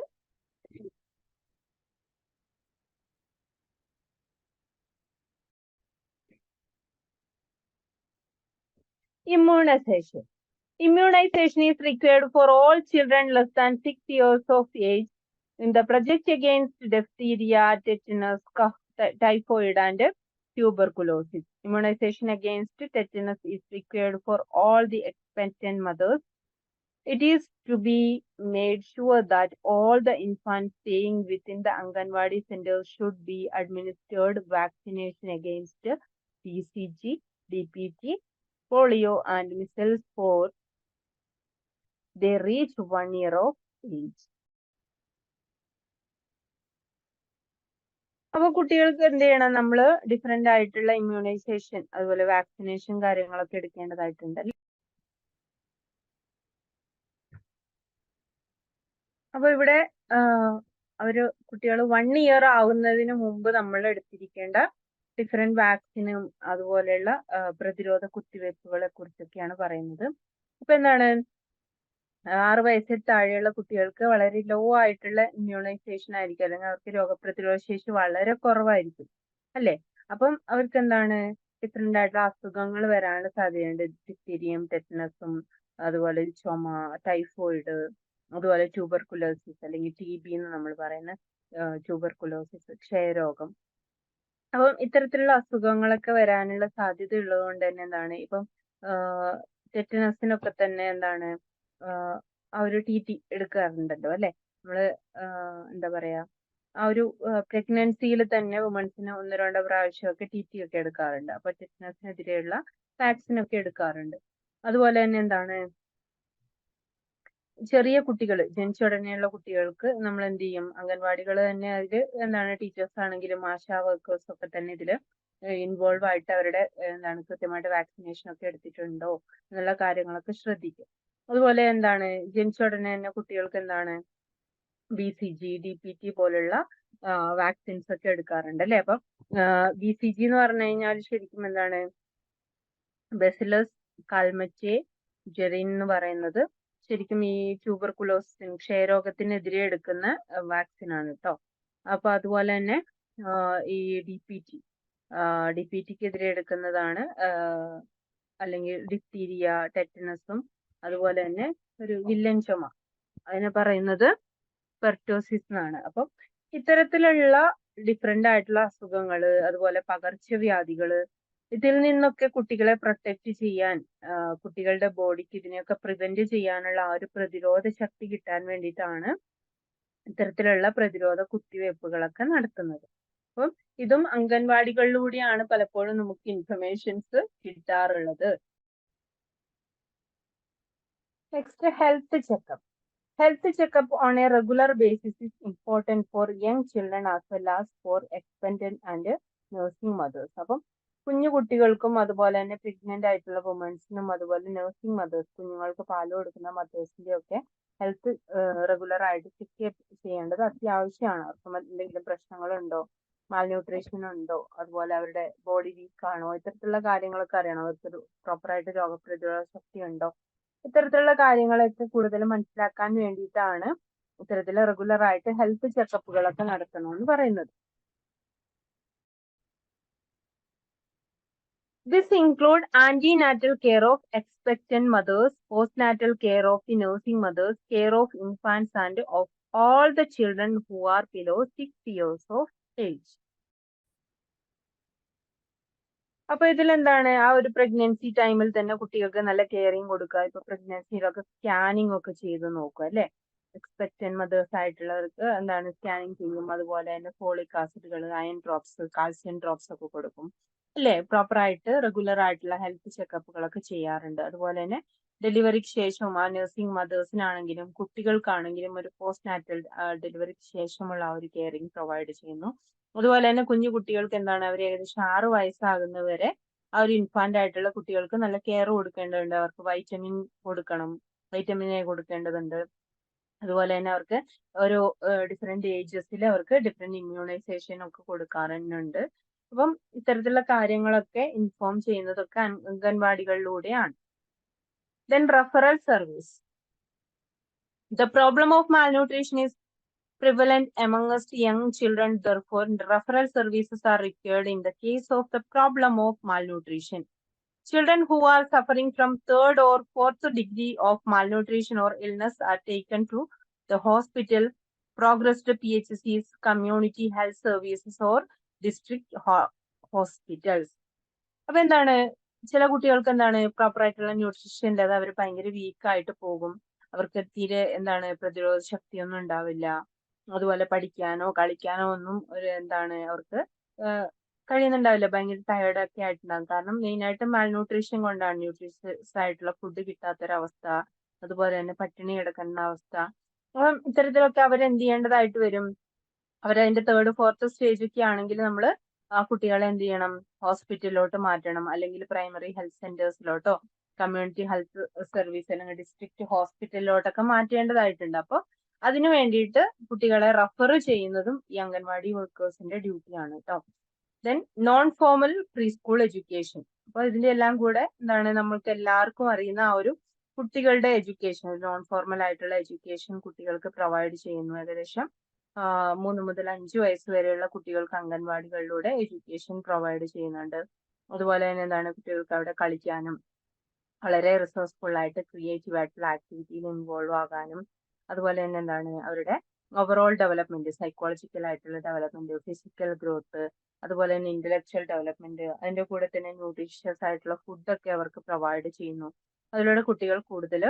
Immunization. Immunization is required for all children less than 6 years of age in the project against diphtheria, tetanus, cough, typhoid, and tuberculosis. Immunization against tetanus is required for all the expectant mothers. It is to be made sure that all the infants staying within the Anganwadi centers should be administered vaccination against BCG, DPT, polio, and measles for they reach 1 year of age. അപ്പൊ കുട്ടികൾക്ക് എന്ത് ചെയ്യണം? നമ്മൾ different ആയിട്ടുള്ള immunisation അതുപോലെ vaccination കാര്യങ്ങളൊക്കെ എടുക്കേണ്ടതായിട്ടുണ്ട്. അപ്പൊ ഇവിടെ അവര് കുട്ടികൾ 1 ഇയർ ആവുന്നതിന് മുമ്പ് നമ്മൾ എടുത്തിരിക്കേണ്ട ഡിഫറെന്റ് വാക്സിനും അതുപോലെയുള്ള പ്രതിരോധ കുത്തിവയ്പ്പുകളെ കുറിച്ചൊക്കെയാണ് പറയുന്നത്. അപ്പൊ എന്താണ് 6 വയസ്സിൽ താഴെയുള്ള കുട്ടികൾക്ക് വളരെ ലോ ആയിട്ടുള്ള ഇമ്മ്യൂണൈസേഷൻ ആയിരിക്കും, അല്ലെങ്കിൽ അവർക്ക് രോഗപ്രതിരോധ ശേഷി വളരെ കുറവായിരിക്കും അല്ലെ. അപ്പം അവർക്ക് എന്താണ് ഡിഫറെന്റ് ആയിട്ടുള്ള അസുഖങ്ങൾ വരാനുള്ള സാധ്യതയുണ്ട്. ഡിഫ്തീരിയയും ടെറ്റനസും അതുപോലെ ചുമ, ടൈഫോയിഡ്, അതുപോലെ ട്യൂബർകുലോസിസ് അല്ലെങ്കിൽ TB എന്ന് നമ്മൾ പറയുന്ന ട്യൂബർകുലോസിസ്, ക്ഷയരോഗം. അപ്പം ഇത്തരത്തിലുള്ള അസുഖങ്ങളൊക്കെ വരാനുള്ള സാധ്യത ഉള്ളത് കൊണ്ട് തന്നെ എന്താണ് ഇപ്പം ടെറ്റനസിനൊക്കെ തന്നെ എന്താണ് ആ ഒരു TT എടുക്കാറുണ്ടല്ലോ അല്ലെ. നമ്മള് എന്താ പറയാ ആ ഒരു പ്രഗ്നൻസിയിൽ തന്നെ വുമൺസിന് 1-2 പ്രാവശ്യമൊക്കെ TT ഒക്കെ എടുക്കാറുണ്ട്. അപ്പൊ ടെറ്റനസിനെതിരെയുള്ള വാക്സിൻ ഒക്കെ എടുക്കാറുണ്ട്. അതുപോലെ തന്നെ എന്താണ് ചെറിയ കുട്ടികൾ ജനിച്ച ഉടനെയുള്ള കുട്ടികൾക്ക് നമ്മൾ എന്ത് ചെയ്യും? അംഗൻവാടികൾ തന്നെ അതിൽ എന്താണ് ടീച്ചേഴ്സ് ആണെങ്കിലും ആശാ വർക്കേഴ്സ് ഒക്കെ തന്നെ ഇതില് ഇൻവോൾവ് ആയിട്ട് അവരുടെ എന്താണ് കൃത്യമായിട്ട് വാക്സിനേഷൻ ഒക്കെ എടുത്തിട്ടുണ്ടോ എന്നുള്ള കാര്യങ്ങളൊക്കെ ശ്രദ്ധിക്കും. അതുപോലെ എന്താണ് ജനിച്ച ഉടനെ തന്നെ കുട്ടികൾക്ക് എന്താണ് BCG, DPT പോലുള്ള വാക്സിൻസ് ഒക്കെ എടുക്കാറുണ്ട് അല്ലെ. അപ്പം BCG എന്ന് പറഞ്ഞു കഴിഞ്ഞാൽ ശരിക്കും എന്താണ് ബെസിലസ് കാൽമച്ചെ ജെറിൻ എന്ന് പറയുന്നത് ശരിക്കും ഈ ട്യൂബർകുലോസിന് ക്ഷയരോഗത്തിനെതിരെ എടുക്കുന്ന വാക്സിൻ ആണ് കേട്ടോ. അപ്പൊ അതുപോലെ തന്നെ ഈ DPTക്കെതിരെ എടുക്കുന്നതാണ് അല്ലെങ്കിൽ ഡിഫ്തീരിയ, ടെറ്റനസും അതുപോലെ തന്നെ ഒരു വില്ലൻ ചുമ അതിനെ പറയുന്നത് പെർട്ടോസിസ് എന്നാണ്. അപ്പം ഇത്തരത്തിലുള്ള ഡിഫറെന്റ് ആയിട്ടുള്ള അസുഖങ്ങള് അതുപോലെ പകർച്ചവ്യാധികള് ഇതിൽ നിന്നൊക്കെ കുട്ടികളെ പ്രൊട്ടക്ട് ചെയ്യാൻ കുട്ടികളുടെ ബോഡിക്ക് ഇതിനെയൊക്കെ പ്രിവെന്റ് ചെയ്യാനുള്ള ആ ഒരു പ്രതിരോധ ശക്തി കിട്ടാൻ വേണ്ടിയിട്ടാണ് ഇത്തരത്തിലുള്ള പ്രതിരോധ കുത്തിവയ്പ്പുകളൊക്കെ നടത്തുന്നത്. അപ്പം ഇതും അംഗൻവാടികളിലൂടെയാണ് പലപ്പോഴും നമുക്ക് ഇൻഫർമേഷൻസ് കിട്ടാറുള്ളത്. Next health checkup. Health checkup on a regular basis is important for young children as well as for expectant and nursing mothers. അപ്പം കുഞ്ഞു കുട്ടികൾക്കും അതുപോലെ തന്നെ പ്രഗ്നന്റ് ആയിട്ടുള്ള വുമൻസിനും അതുപോലെ നഴ്സിംഗ് മദേഴ്സ് കുഞ്ഞുങ്ങൾക്ക് പാല് കൊടുക്കുന്ന മദേഴ്സിന്റെ ഒക്കെ ഹെൽത്ത് റെഗുലർ ആയിട്ട് ചെക്ക് ചെയ്യേണ്ടത് അത്യാവശ്യമാണ്. അവർക്ക് എന്തെങ്കിലും പ്രശ്നങ്ങളുണ്ടോ, മാൽന്യൂട്രീഷൻ ഉണ്ടോ, അതുപോലെ അവരുടെ ബോഡി വീക്ക് ആണോ, ഇത്തരത്തിലുള്ള കാര്യങ്ങളൊക്കെ അറിയണം. അവർക്കൊരു പ്രോപ്പറായിട്ട് രോഗപ്രതിരോധ ശക്തി ഉണ്ടോ, ഇത്തരത്തിലുള്ള കാര്യങ്ങളൊക്കെ കൂടുതൽ മനസ്സിലാക്കാൻ വേണ്ടിയിട്ടാണ് ഇത്തരത്തില് റെഗുലർ ആയിട്ട് ഹെൽത്ത് ചെക്കപ്പുകളൊക്കെ നടത്തണമെന്ന് പറയുന്നത്. This include antenatal care of expectant mothers, postnatal care of the nursing mothers, care of infants and of all the children who are below 6 years of age. അപ്പൊ ഇതിലെന്താണ് ആ ഒരു പ്രഗ്നൻസി ടൈമിൽ തന്നെ കുട്ടികൾക്ക് നല്ല കെയറിങ് കൊടുക്കുക. ഇപ്പൊ പ്രഗ്നൻസിയിലൊക്കെ സ്കാനിങ് ഒക്കെ ചെയ്ത് നോക്കുക അല്ലെ. എക്സ്പെക്ടന്റ് മദേഴ്സ് ആയിട്ടുള്ളവർക്ക് എന്താണ് സ്കാനിങ് ചെയ്യും. അതുപോലെ തന്നെ ഫോളിക് ആസിഡുകൾ, അയൺ ഡ്രോപ്സ്, കാൽസ്യം ഡ്രോപ്സ് ഒക്കെ കൊടുക്കും അല്ലെ. പ്രോപ്പർ ആയിട്ട് റെഗുലർ ആയിട്ടുള്ള ഹെൽത്ത് ചെക്കപ്പുകളൊക്കെ ചെയ്യാറുണ്ട്. അതുപോലെ തന്നെ ഡെലിവറിക്ക് ശേഷവും ആ നഴ്സിംഗ് മദേഴ്സിനാണെങ്കിലും കുട്ടികൾക്കാണെങ്കിലും ഒരു പോസ്റ്റ് നാറ്റൽ ഡെലിവറിക്ക് ശേഷമുള്ള ആ ഒരു കെയറിങ് പ്രൊവൈഡ് ചെയ്യുന്നു. അതുപോലെ തന്നെ കുഞ്ഞു കുട്ടികൾക്ക് എന്താണ് അവർ ഏകദേശം 6 വയസ്സാകുന്നവരെ ആ ഒരു ഇൻഫാന്റ് ആയിട്ടുള്ള കുട്ടികൾക്ക് നല്ല കെയർ കൊടുക്കേണ്ടതുണ്ട്. അവർക്ക് വൈറ്റമിൻ കൊടുക്കണം, വൈറ്റമിൻ എ കൊടുക്കേണ്ടതുണ്ട്. അതുപോലെ തന്നെ അവർക്ക് ഓരോ ഡിഫറെന്റ് ഏജസിൽ അവർക്ക് ഡിഫറെന്റ് ഇമ്മ്യൂണൈസേഷൻ ഒക്കെ കൊടുക്കാറുണ്ട്. അപ്പം ഇത്തരത്തിലുള്ള കാര്യങ്ങളൊക്കെ ഇൻഫോം ചെയ്യുന്നതൊക്കെ അംഗൻവാടികളിലൂടെയാണ്. Then referral service. The problem of malnutrition is prevalent amongst young children. Therefore, referral services are required in the case of the problem of malnutrition. Children who are suffering from third or fourth degree of malnutrition or illness are taken to the hospital, progressed PHCs, community health services or district hospitals. അപ്പൊ എന്താണ്, ചില കുട്ടികൾക്ക് എന്താണ് proper ആയിട്ടുള്ള nutrition ഇല്ലാതെ അവർ ഭയങ്കര week ആയിട്ട് പോകും. അവർക്ക് തീരെ എന്താണ് പ്രതിരോധ ശക്തിയൊന്നും ഉണ്ടാവില്ല. അതുപോലെ പഠിക്കാനോ കളിക്കാനോ ഒന്നും ഒരു എന്താണ് അവർക്ക് കഴിയുന്നുണ്ടാവില്ല. ഭയങ്കര ടയേർഡ് ഒക്കെ ആയിട്ടുണ്ടാകും. കാരണം മെയിൻ ആയിട്ട് മാൽന്യൂട്രീഷൻ കൊണ്ടാണ്, ന്യൂട്രീഷ്യസ് ആയിട്ടുള്ള ഫുഡ് കിട്ടാത്തൊരവസ്ഥ, അതുപോലെ തന്നെ പട്ടിണി കിടക്കുന്ന അവസ്ഥ. അപ്പം ഇത്തരത്തിലൊക്കെ അവരെന്ത് ചെയ്യേണ്ടതായിട്ട് വരും? അവരതിന്റെ തേർഡ് ഫോർത്ത് സ്റ്റേജ് ഒക്കെ ആണെങ്കിൽ നമ്മൾ ആ കുട്ടികളെ എന്ത് ചെയ്യണം, ഹോസ്പിറ്റലിലോട്ട് മാറ്റണം, അല്ലെങ്കിൽ പ്രൈമറി ഹെൽത്ത് സെന്റേഴ്സിലോട്ടോ കമ്മ്യൂണിറ്റി ഹെൽത്ത് സർവീസ് അല്ലെങ്കിൽ ഡിസ്ട്രിക്ട് ഹോസ്പിറ്റലിലോട്ടൊക്കെ മാറ്റേണ്ടതായിട്ടുണ്ട്. അപ്പോൾ അതിനു വേണ്ടിയിട്ട് കുട്ടികളെ റെഫർ ചെയ്യുന്നതും ഈ അംഗൻവാടി വർക്കേഴ്സിന്റെ ഡ്യൂട്ടിയാണ് കേട്ടോ. Then non formal pre school education. അപ്പൊ ഇതിന്റെ എല്ലാം കൂടെ എന്താണ്, നമ്മൾക്ക് എല്ലാവർക്കും അറിയുന്ന ആ ഒരു കുട്ടികളുടെ എഡ്യൂക്കേഷൻ, നോൺ ഫോർമൽ ആയിട്ടുള്ള എഡ്യൂക്കേഷൻ കുട്ടികൾക്ക് പ്രൊവൈഡ് ചെയ്യുന്നു. ഏകദേശം 3 മുതൽ 5 വയസ്സ് വരെയുള്ള കുട്ടികൾക്ക് അംഗൻവാടികളിലൂടെ എഡ്യൂക്കേഷൻ പ്രൊവൈഡ് ചെയ്യുന്നുണ്ട്. അതുപോലെ തന്നെ എന്താണ്, കുട്ടികൾക്ക് അവിടെ കളിക്കാനും വളരെ റിസോഴ്സ്ഫുൾ ആയിട്ട് ക്രിയേറ്റീവ് ആയിട്ടുള്ള ആക്ടിവിറ്റിയിൽ ഇൻവോൾവ് ആകാനും, അതുപോലെ തന്നെ എന്താണ് അവരുടെ ഓവറോൾ ഡെവലപ്മെന്റ്, സൈക്കോളജിക്കൽ ആയിട്ടുള്ള ഡെവലപ്മെന്റ്, ഫിസിക്കൽ ഗ്രോത്ത്, അതുപോലെ തന്നെ ഇന്റലക്ച്വൽ ഡെവലപ്മെന്റ്, അതിന്റെ കൂടെ തന്നെ ന്യൂട്രീഷ്യസ് ആയിട്ടുള്ള ഫുഡൊക്കെ അവർക്ക് പ്രൊവൈഡ് ചെയ്യുന്നു. അതിലൂടെ കുട്ടികൾ കൂടുതൽ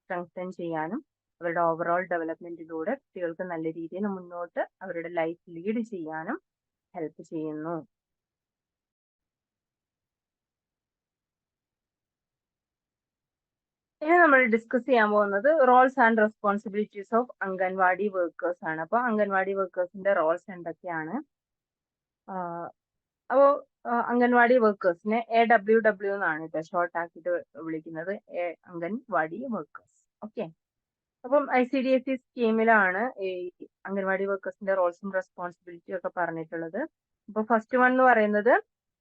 സ്ട്രെങ്തൻ ചെയ്യാനും അവരുടെ ഓവറോൾ ഡെവലപ്മെന്റിലൂടെ കുട്ടികൾക്ക് നല്ല രീതിയിൽ മുന്നോട്ട് അവരുടെ ലൈഫ് ലീഡ് ചെയ്യാനും ഹെൽപ്പ് ചെയ്യുന്നു. ഇനി നമ്മൾ ഡിസ്കസ് ചെയ്യാൻ പോകുന്നത് roles and responsibilities of anganwadi workers ആണ്. അപ്പൊ അംഗൻവാടി വർക്കേഴ്സിന്റെ റോൾസ് എന്തൊക്കെയാണ്? അപ്പോൾ അംഗൻവാടി വർക്കേഴ്സിനെ AWW എന്നാണ് കേട്ടോ ഷോർട്ട് ആക്കിയിട്ട് വിളിക്കുന്നത്, അംഗൻവാടി വർക്കേഴ്സ്. ഓക്കെ, അപ്പം ICDSE സ്കീമിലാണ് ഈ അംഗൻവാടി വർക്കേഴ്സിന്റെ റോൾസും റെസ്പോൺസിബിലിറ്റിയും ഒക്കെ പറഞ്ഞിട്ടുള്ളത്. അപ്പൊ ഫസ്റ്റ് വൺ എന്ന് പറയുന്നത്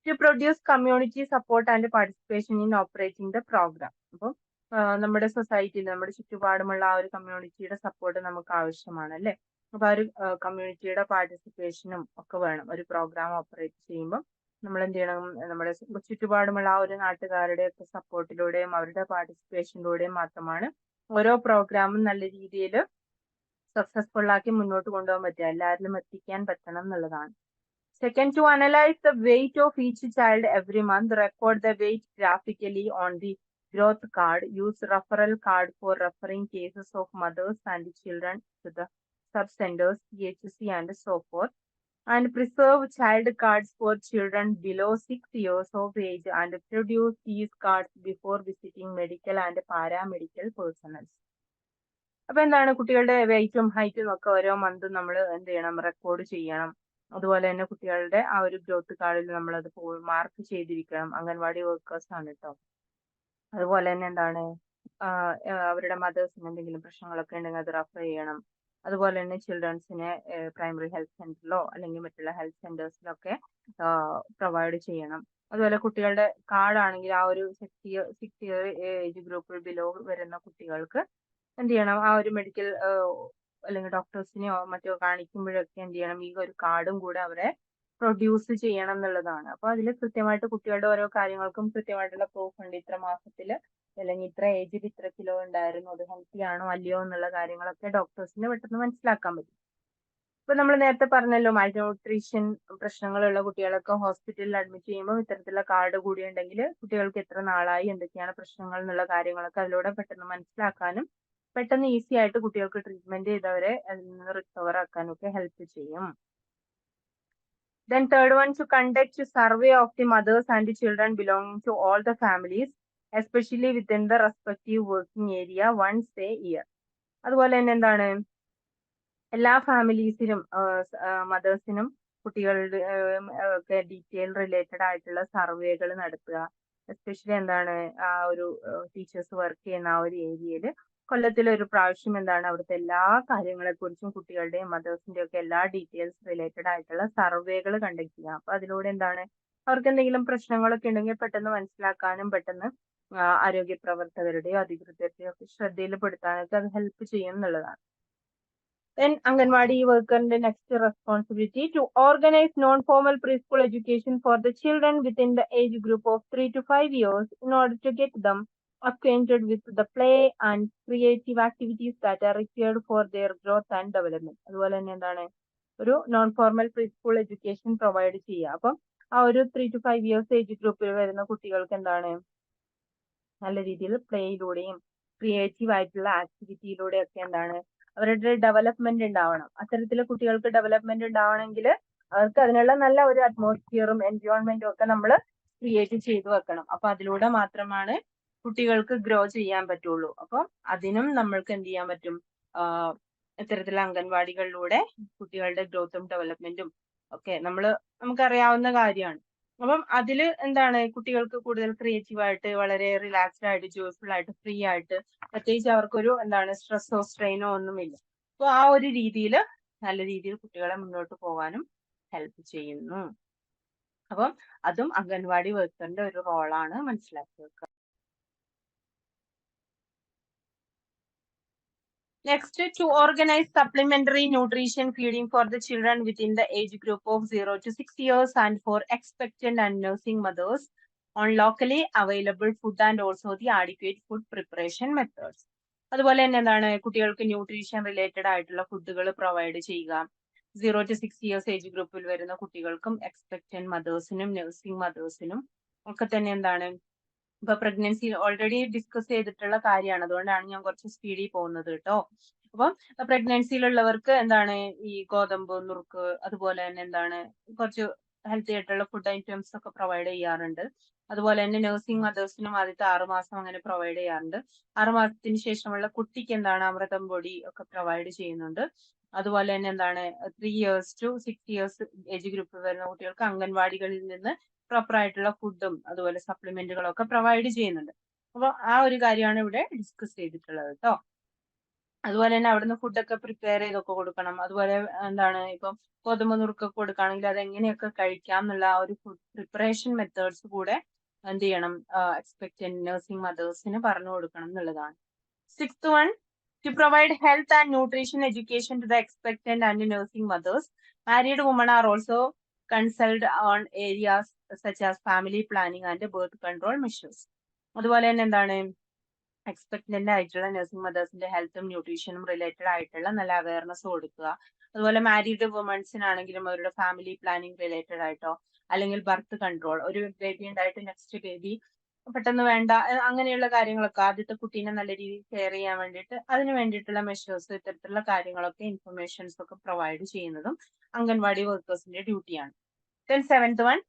to produce community support and participation in operating the programme. അപ്പം നമ്മുടെ സൊസൈറ്റിയിൽ, നമ്മുടെ ചുറ്റുപാടുമുള്ള ആ ഒരു കമ്മ്യൂണിറ്റിയുടെ സപ്പോർട്ട് നമുക്ക് ആവശ്യമാണ് അല്ലേ. അപ്പൊ ആ ഒരു കമ്മ്യൂണിറ്റിയുടെ പാർട്ടിസിപ്പേഷനും ഒക്കെ വേണം. ഒരു പ്രോഗ്രാം ഓപ്പറേറ്റ് ചെയ്യുമ്പോൾ നമ്മൾ എന്ത് ചെയ്യണം, നമ്മുടെ ചുറ്റുപാടുമുള്ള ആ ഒരു നാട്ടുകാരുടെ ഒക്കെ സപ്പോർട്ടിലൂടെയും അവരുടെ പാർട്ടിസിപ്പേഷനിലൂടെയും മാത്രമാണ് ഓരോ പ്രോഗ്രാമും നല്ല രീതിയിൽ സക്സസ്ഫുൾ ആക്കി മുന്നോട്ട് കൊണ്ടുപോകാൻ പറ്റുക, എല്ലാവരിലും എത്തിക്കാൻ പറ്റണം എന്നുള്ളതാണ്. Second, to analyze the weight of each child every month, record the weight graphically on the growth card, use referral card for referring cases of mothers and children to the sub-centers, PHC and so forth, and preserve child cards for children below 6 years of age and produce these cards before visiting medical and paramedical personnel. അപ്പൊ എന്താണ്, കുട്ടികളുടെ വെയിറ്റും ഹൈറ്റും ഒക്കെ ഓരോ മന്തും നമ്മൾ എന്ത് ചെയ്യണം, റെക്കോർഡ് ചെയ്യണം. അതുപോലെ തന്നെ കുട്ടികളുടെ ആ ഒരു ഗ്രോത്ത് കാർഡിൽ നമ്മൾ അത് മാർക്ക് ചെയ്തിരിക്കണം. അംഗൻവാടി വർക്കേഴ്സ് ആണ് കേട്ടോ. അതുപോലെ തന്നെ എന്താണ്, അവരുടെ മദേഴ്സിന് എന്തെങ്കിലും പ്രശ്നങ്ങളൊക്കെ ഉണ്ടെങ്കിൽ അത് റെഫർ ചെയ്യണം. അതുപോലെ തന്നെ ചിൽഡ്രൻസിനെ പ്രൈമറി ഹെൽത്ത് സെന്ററിലോ അല്ലെങ്കിൽ മറ്റുള്ള ഹെൽത്ത് സെന്റേഴ്സിലൊക്കെ പ്രൊവൈഡ് ചെയ്യണം. അതുപോലെ കുട്ടികളുടെ കാർഡാണെങ്കിൽ ആ ഒരു 6 ഇയർ ഏജ് ഗ്രൂപ്പിൽ ബിലോ വരുന്ന കുട്ടികൾക്ക് എന്ത് ചെയ്യണം, ആ ഒരു മെഡിക്കൽ അല്ലെങ്കിൽ ഡോക്ടേഴ്സിനെയോ മറ്റോ കാണിക്കുമ്പോഴൊക്കെ എന്ത് ചെയ്യണം, ഈ ഒരു കാർഡും കൂടെ അവരെ പ്രൊഡ്യൂസ് ചെയ്യണം എന്നുള്ളതാണ്. അപ്പൊ അതിൽ കൃത്യമായിട്ട് കുട്ടികളുടെ ഓരോ കാര്യങ്ങൾക്കും കൃത്യമായിട്ടുള്ള പ്രൂഫ് ഉണ്ട്. ഇത്ര മാസത്തില് അല്ലെങ്കിൽ ഇത്ര ഏജിൽ ഇത്ര കിലോ ഉണ്ടായിരുന്നു, അത് ഹെൽത്തി ആണോ അല്ലയോ എന്നുള്ള കാര്യങ്ങളൊക്കെ ഡോക്ടേഴ്സിന് പെട്ടെന്ന് മനസ്സിലാക്കാൻ പറ്റും. ഇപ്പൊ നമ്മൾ നേരത്തെ പറഞ്ഞല്ലോ, മാൽന്യൂട്രീഷൻ പ്രശ്നങ്ങളുള്ള കുട്ടികളൊക്കെ ഹോസ്പിറ്റലിൽ അഡ്മിറ്റ് ചെയ്യുമ്പോൾ ഇത്തരത്തിലുള്ള കാർഡ് കൂടി ഉണ്ടെങ്കിൽ കുട്ടികൾക്ക് എത്ര നാളായി, എന്തൊക്കെയാണ് പ്രശ്നങ്ങൾ എന്നുള്ള കാര്യങ്ങളൊക്കെ അതിലൂടെ പെട്ടെന്ന് മനസ്സിലാക്കാനും പെട്ടെന്ന് ഈസി ആയിട്ട് കുട്ടികൾക്ക് ട്രീറ്റ്മെന്റ് ചെയ്തവരെ അതിൽ നിന്ന് റിക്കവർ ആക്കാനും ഒക്കെ ഹെൽപ്പ് ചെയ്യും. Then third one, to conduct a survey of the mothers and the children belonging to all the families, especially within the respective working area once a year. അതുപോലെ തന്നെ എന്താണ്, എല്ലാ ഫാമിലീസിനും മദേഴ്സിനും കുട്ടികളുടെ ഒക്കെ ഡീറ്റെയിൽ റിലേറ്റഡ് ആയിട്ടുള്ള സർവേകൾ നടത്തുക. എസ്പെഷ്യലി എന്താണ്, ആ ഒരു ടീച്ചേഴ്സ് വർക്ക് ചെയ്യുന്ന ആ ഒരു ഏരിയയിൽ കൊല്ലത്തിൽ ഒരു പ്രാവശ്യം എന്താണ് അവിടുത്തെ എല്ലാ കാര്യങ്ങളെ കുറിച്ചും കുട്ടികളുടെയും മദേഴ്സിന്റെയും ഒക്കെ എല്ലാ ഡീറ്റെയിൽസ് റിലേറ്റഡ് ആയിട്ടുള്ള സർവേകൾ കണ്ടക്ട് ചെയ്യുക. അപ്പൊ അതിലൂടെ എന്താണ്, അവർക്ക് എന്തെങ്കിലും പ്രശ്നങ്ങളൊക്കെ ഉണ്ടെങ്കിൽ പെട്ടെന്ന് മനസ്സിലാക്കാനും പെട്ടെന്ന് ആരോഗ്യ പ്രവർത്തകരുടെയോ അധികൃതരുടെയോ ഒക്കെ ശ്രദ്ധയിൽപ്പെടുത്താനൊക്കെ അത് ഹെൽപ്പ് ചെയ്യും എന്നുള്ളതാണ്. Then Anganwadi worker the next responsibility to organize non-formal preschool education for the children within the age group of 3 to 5 years in order to get them acquainted with the play and creative activities that are required for their growth and development. അതുപോലെ തന്നെ എന്താണ് ഒരു non formal pre school education provide ചെയ്യുക. അപ്പം ആ ഒരു 3 to 5 years age ഗ്രൂപ്പിൽ വരുന്ന കുട്ടികൾക്ക് എന്താണ് നല്ല രീതിയിൽ പ്ലേയിലൂടെയും ക്രിയേറ്റീവ് ആയിട്ടുള്ള ആക്ടിവിറ്റിയിലൂടെയൊക്കെ എന്താണ് അവരുടെ ഡെവലപ്മെന്റ് ഉണ്ടാവണം. അത്തരത്തില് കുട്ടികൾക്ക് ഡെവലപ്മെന്റ് ഉണ്ടാവണമെങ്കിൽ അവർക്ക് അതിനുള്ള നല്ല ഒരു അറ്റ്മോസ്ഫിയറും എൻവയോൺമെന്റും ഒക്കെ നമ്മൾ ക്രിയേറ്റ് ചെയ്തു വെക്കണം. അപ്പൊ അതിലൂടെ മാത്രമാണ് കുട്ടികൾക്ക് ഗ്രോ ചെയ്യാൻ പറ്റുള്ളൂ. അപ്പൊ അതിനും നമ്മൾക്ക് എന്ത് ചെയ്യാൻ പറ്റും, ഇത്തരത്തിലുള്ള അംഗൻവാടികളിലൂടെ കുട്ടികളുടെ ഗ്രോത്തും ഡെവലപ്മെന്റും ഒക്കെ നമുക്കറിയാവുന്ന കാര്യമാണ്. അപ്പം അതില് എന്താണ് കുട്ടികൾക്ക് കൂടുതൽ ക്രിയേറ്റീവ് ആയിട്ട് വളരെ റിലാക്സ്ഡ് ആയിട്ട് ജോയ്ഫുൾ ആയിട്ട് ഫ്രീ ആയിട്ട് പ്രത്യേകിച്ച് അവർക്കൊരു എന്താണ് സ്ട്രെസ്സോ സ്ട്രെയിനോ ഒന്നുമില്ല. അപ്പൊ ആ ഒരു രീതിയിൽ നല്ല രീതിയിൽ കുട്ടികളെ മുന്നോട്ട് പോകാനും ഹെൽപ്പ് ചെയ്യുന്നു. അപ്പം അതും അംഗൻവാടി വർക്കറിന്റെ ഒരു റോളാണ്, മനസ്സിലാക്കി വെക്കുക. Next, to organize supplementary nutrition feeding for the children within the age group of 0 to 6 years and for expectant and nursing mothers on locally available food and also the adequate food preparation methods. അതുപോലെ തന്നെ എന്താണ് കുട്ടികൾക്ക് nutrition related ആയിട്ടുള്ള ഫുഡുകൾ provide ചെയ്യുക. 0 to 6 years age ഗ്രൂപ്പിൽ വരുന്ന കുട്ടികൾക്കും എക്സ്പെക്ടന്റ് മദേഴ്സിനും നഴ്സിംഗ് മദേഴ്സിനും ഒക്കെ തന്നെ എന്താണ് ഇപ്പൊ പ്രഗ്നൻസി ഓൾറെഡി ഡിസ്കസ് ചെയ്തിട്ടുള്ള കാര്യമാണ്, അതുകൊണ്ടാണ് ഞാൻ കുറച്ച് സ്പീഡിൽ പോകുന്നത് കേട്ടോ. അപ്പം പ്രഗ്നൻസിയിലുള്ളവർക്ക് എന്താണ് ഈ ഗോതമ്പ് നുറുക്ക് അതുപോലെ തന്നെ എന്താണ് കുറച്ച് ഹെൽത്തി ആയിട്ടുള്ള ഫുഡ് ഐറ്റംസ് ഒക്കെ പ്രൊവൈഡ് ചെയ്യാറുണ്ട്. അതുപോലെ തന്നെ നഴ്സിംഗ് മദേഴ്സിനും ആദ്യത്തെ 6 മാസം അങ്ങനെ പ്രൊവൈഡ് ചെയ്യാറുണ്ട്. 6 മാസത്തിന് ശേഷമുള്ള കുട്ടിക്ക് എന്താണ് അമൃതം പൊടി ഒക്കെ പ്രൊവൈഡ് ചെയ്യുന്നുണ്ട്. അതുപോലെ തന്നെ എന്താണ് 3 years to 6 years ഏജ് ഗ്രൂപ്പിൽ വരുന്ന കുട്ടികൾക്ക് അംഗൻവാടികളിൽ നിന്ന് പ്രോപ്പർ ആയിട്ടുള്ള ഫുഡും അതുപോലെ സപ്ലിമെന്റുകളും ഒക്കെ പ്രൊവൈഡ് ചെയ്യുന്നുണ്ട്. അപ്പൊ ആ ഒരു കാര്യമാണ് ഇവിടെ ഡിസ്കസ് ചെയ്തിട്ടുള്ളത് കേട്ടോ. അതുപോലെ തന്നെ അവിടുന്ന് ഫുഡൊക്കെ പ്രിപ്പയർ ചെയ്തൊക്കെ കൊടുക്കണം. അതുപോലെ എന്താണ് ഇപ്പം ഗോതമ്പ് നുറുക്കൊക്കെ കൊടുക്കുകയാണെങ്കിൽ അത് എങ്ങനെയൊക്കെ കഴിക്കാം എന്നുള്ള ആ ഒരു ഫുഡ് പ്രിപ്പറേഷൻ മെത്തേഡ്സ് കൂടെ എന്ത് ചെയ്യണം, എക്സ്പെക്ടന്റ് നഴ്സിംഗ് മദേഴ്സിന് പറഞ്ഞു കൊടുക്കണം എന്നുള്ളതാണ്. 6th one, to provide health and nutrition education to the expectant and nursing mothers. Married women are also consulted on areas such as family planning and birth control measures. അതുപോലെ തന്നെ എന്താണ് എക്സ്പെക്ടന്റ് ആയിട്ടുള്ള നഴ്സിംഗ് മദേഴ്സിന്റെ ഹെൽത്തും ന്യൂട്രീഷനും റിലേറ്റഡ് ആയിട്ടുള്ള നല്ല awareness കൊടുക്കുക. അതുപോലെ married വുമൻസിനാണെങ്കിലും അവരുടെ family planning related ആയിട്ടോ അല്ലെങ്കിൽ ബർത്ത് കൺട്രോൾ, ഒരു ബേബി ഉണ്ടായിട്ട് നെക്സ്റ്റ് ബേബി പെട്ടെന്ന് വേണ്ട അങ്ങനെയുള്ള കാര്യങ്ങളൊക്കെ ആദ്യത്തെ കുട്ടീനെ നല്ല രീതിയിൽ കെയർ ചെയ്യാൻ വേണ്ടിയിട്ട് അതിന് വേണ്ടിയിട്ടുള്ള മെഷേഴ്സ് ഇത്തരത്തിലുള്ള കാര്യങ്ങളൊക്കെ ഇൻഫർമേഷൻസ് ഒക്കെ പ്രൊവൈഡ് ചെയ്യുന്നതും അംഗൻവാടി വർക്കേഴ്സിന്റെ ഡ്യൂട്ടിയാണ്. Then 7th one,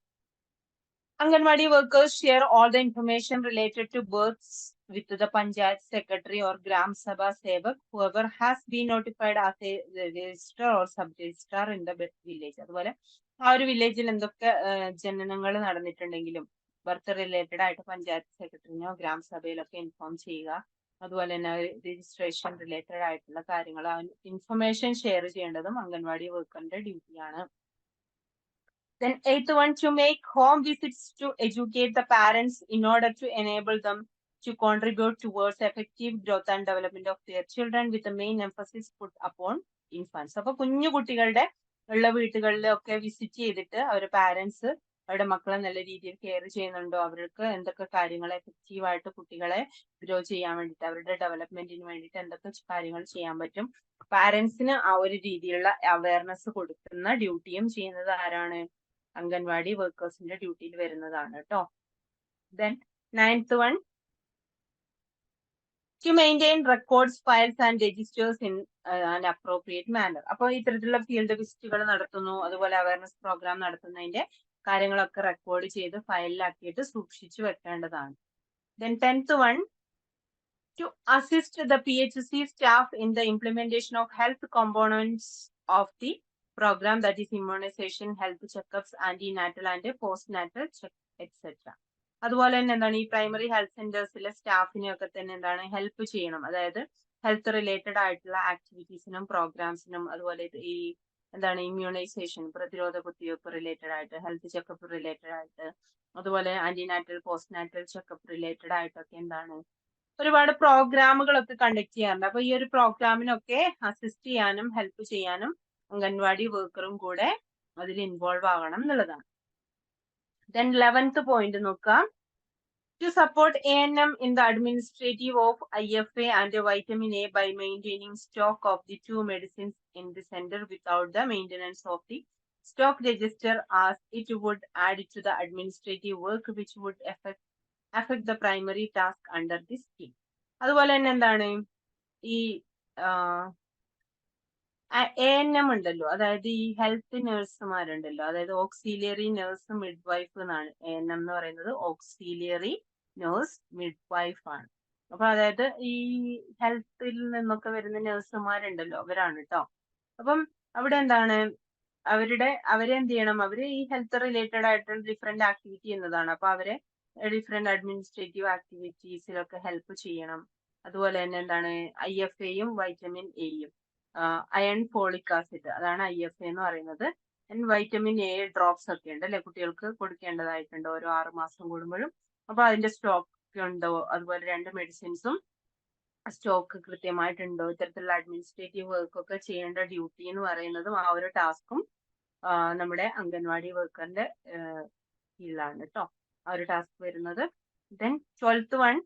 Anganwadi workers share all the information related to births with the Panchayat secretary or Gram Sabha Sevak, whoever has been notified as a registrar or sub-registrar in the village. അതുപോലെ ആ ഒരു വില്ലേജിൽ എന്തൊക്കെ ജനനങ്ങൾ നടന്നിട്ടുണ്ടെങ്കിലും birth related ആയിട്ട് panchayat സെക്രട്ടറിനോ ഗ്രാമസഭയിലൊക്കെ inform ചെയ്യുക. അതുപോലെ തന്നെ registration related ആയിട്ടുള്ള കാര്യങ്ങൾ ഇൻഫർമേഷൻ ഷെയർ ചെയ്യേണ്ടതും അംഗൻവാടി വർക്കറിന്റെ ഡ്യൂട്ടിയാണ്. Then 8th one, to make home visits to educate the parents in order to enable them to contribute towards effective growth and development of their children with the main emphasis put upon infants. അപ്പൊ കുഞ്ഞു കുട്ടികളുടെ ഉള്ള വീട്ടുകളിലൊക്കെ visit ചെയ്തിട്ട് അവരുടെ parents അവരുടെ മക്കളെ നല്ല രീതിയിൽ കെയർ ചെയ്യുന്നുണ്ടോ, അവർക്ക് എന്തൊക്കെ കാര്യങ്ങൾ എഫക്റ്റീവായിട്ട് കുട്ടികളെ ഗ്രോ ചെയ്യാൻ വേണ്ടിയിട്ട് അവരുടെ ഡെവലപ്മെന്റിന് വേണ്ടിയിട്ട് എന്തൊക്കെ കാര്യങ്ങൾ ചെയ്യാൻ പറ്റും, പാരന്റ്സിന് ആ ഒരു രീതിയിലുള്ള അവയർനെസ് കൊടുക്കുന്ന ഡ്യൂട്ടിയും ചെയ്യുന്നത് ആരാണ്, അംഗൻവാടി വർക്കേഴ്സിന്റെ ഡ്യൂട്ടിയിൽ വരുന്നതാണ് കേട്ടോ. Then 9th one, to maintain records, files and registers in an appropriate manner. അപ്പോൾ ഇത്തരത്തിലുള്ള ഫീൽഡ് വിസിറ്റുകൾ നടത്തുന്നു, അതുപോലെ അവയർനെസ് പ്രോഗ്രാം നടത്തുന്നതിന്റെ കാര്യങ്ങളൊക്കെ റെക്കോർഡ് ചെയ്ത് ഫയലിലാക്കിയിട്ട് സൂക്ഷിച്ചു വെക്കേണ്ടതാണ്. Then 10th one, to assist the PHC staff in the implementation of health components of the program, that is immunization, health checkups, antenatal and postnatal check, etc. അതുപോലെ തന്നെ എന്താണ് ഈ പ്രൈമറി ഹെൽത്ത് സെന്റേഴ്സിലെ സ്റ്റാഫിനെയൊക്കെ തന്നെ എന്താണ് ഹെൽപ്പ് ചെയ്യണം. അതായത് ഹെൽത്ത് റിലേറ്റഡ് ആയിട്ടുള്ള ആക്ടിവിറ്റീസിനും പ്രോഗ്രാംസിനും അതുപോലെ ഈ എന്താണ് ഇമ്മ്യൂണൈസേഷൻ പ്രതിരോധ കുത്തിവയ്പ്പ് റിലേറ്റഡ് ആയിട്ട്, ഹെൽത്ത് ചെക്കപ്പ് റിലേറ്റഡ് ആയിട്ട്, അതുപോലെ ആന്റിനാറ്റൽ പോസ്റ്റ്നാറ്റൽ ചെക്കപ്പ് റിലേറ്റഡ് ആയിട്ടൊക്കെ എന്താണ് ഒരുപാട് പ്രോഗ്രാമുകളൊക്കെ കണ്ടക്ട് ചെയ്യാറുണ്ട്. അപ്പൊ ഈ ഒരു പ്രോഗ്രാമിനൊക്കെ അസിസ്റ്റ് ചെയ്യാനും ഹെൽപ്പ് ചെയ്യാനും അംഗൻവാടി വർക്കറും കൂടെ അതിൽ ഇൻവോൾവ് ആവണം എന്നുള്ളതാണ്. ദെൻ 11th പോയിന്റ് നോക്കാം. To support ANM in the administrative of IFA and vitamin A by maintaining stock of the two medicines in the center without the maintenance of the stock register, as it would add to the administrative work which would affect the primary task under this scheme. അതുപോലെ തന്നെ എന്താണ് ഈ ANM ഉണ്ടല്ലോ, അതായത് ഈ health നഴ്സുമാരുണ്ടല്ലോ, അതായത് auxiliary nurse mid wife എന്നാണ് ANM എന്ന് പറയുന്നത്. ഓക്സിലിയറി നേഴ്സ് മിഡ് വൈഫ് ആണ്. അപ്പൊ അതായത് ഈ ഹെൽത്തിൽ നിന്നൊക്കെ വരുന്ന നഴ്സുമാരുണ്ടല്ലോ, അവരാണ് കേട്ടോ. അപ്പം അവിടെ എന്താണ് അവരെന്ത് ചെയ്യണം, അവര് ഈ ഹെൽത്ത് റിലേറ്റഡ് ആയിട്ടുള്ള ഡിഫറെന്റ് ആക്ടിവിറ്റി എന്നതാണ്. അപ്പൊ അവരെ ഡിഫറെന്റ് അഡ്മിനിസ്ട്രേറ്റീവ് ആക്ടിവിറ്റീസിലൊക്കെ ഹെൽപ്പ് ചെയ്യണം. അതുപോലെ തന്നെ എന്താണ് IFAയും വൈറ്റമിൻ എയും, അയൺ ഫോളിക് ആസിഡ്, അതാണ് IFA എന്ന് പറയുന്നത്. വൈറ്റമിൻ A ഡ്രോപ്സ് ഒക്കെ ഉണ്ട് അല്ലെ, കുട്ടികൾക്ക് കൊടുക്കേണ്ടതായിട്ടുണ്ട് ഓരോ 6 മാസം കൂടുമ്പോഴും. അപ്പൊ അതിന്റെ സ്റ്റോക്ക് ഉണ്ടോ, അതുപോലെ 2 മെഡിസിൻസും സ്റ്റോക്ക് കൃത്യമായിട്ടുണ്ടോ, ഇത്തരത്തിലുള്ള അഡ്മിനിസ്ട്രേറ്റീവ് വർക്ക് ഒക്കെ ചെയ്യേണ്ട ഡ്യൂട്ടി എന്ന് പറയുന്നതും ആ ഒരു ടാസ്കും നമ്മുടെ അംഗൻവാടി വർക്കറിന്റെ കീഴിലാണ് കേട്ടോ ആ ഒരു ടാസ്ക് വരുന്നത്. Then 12th one,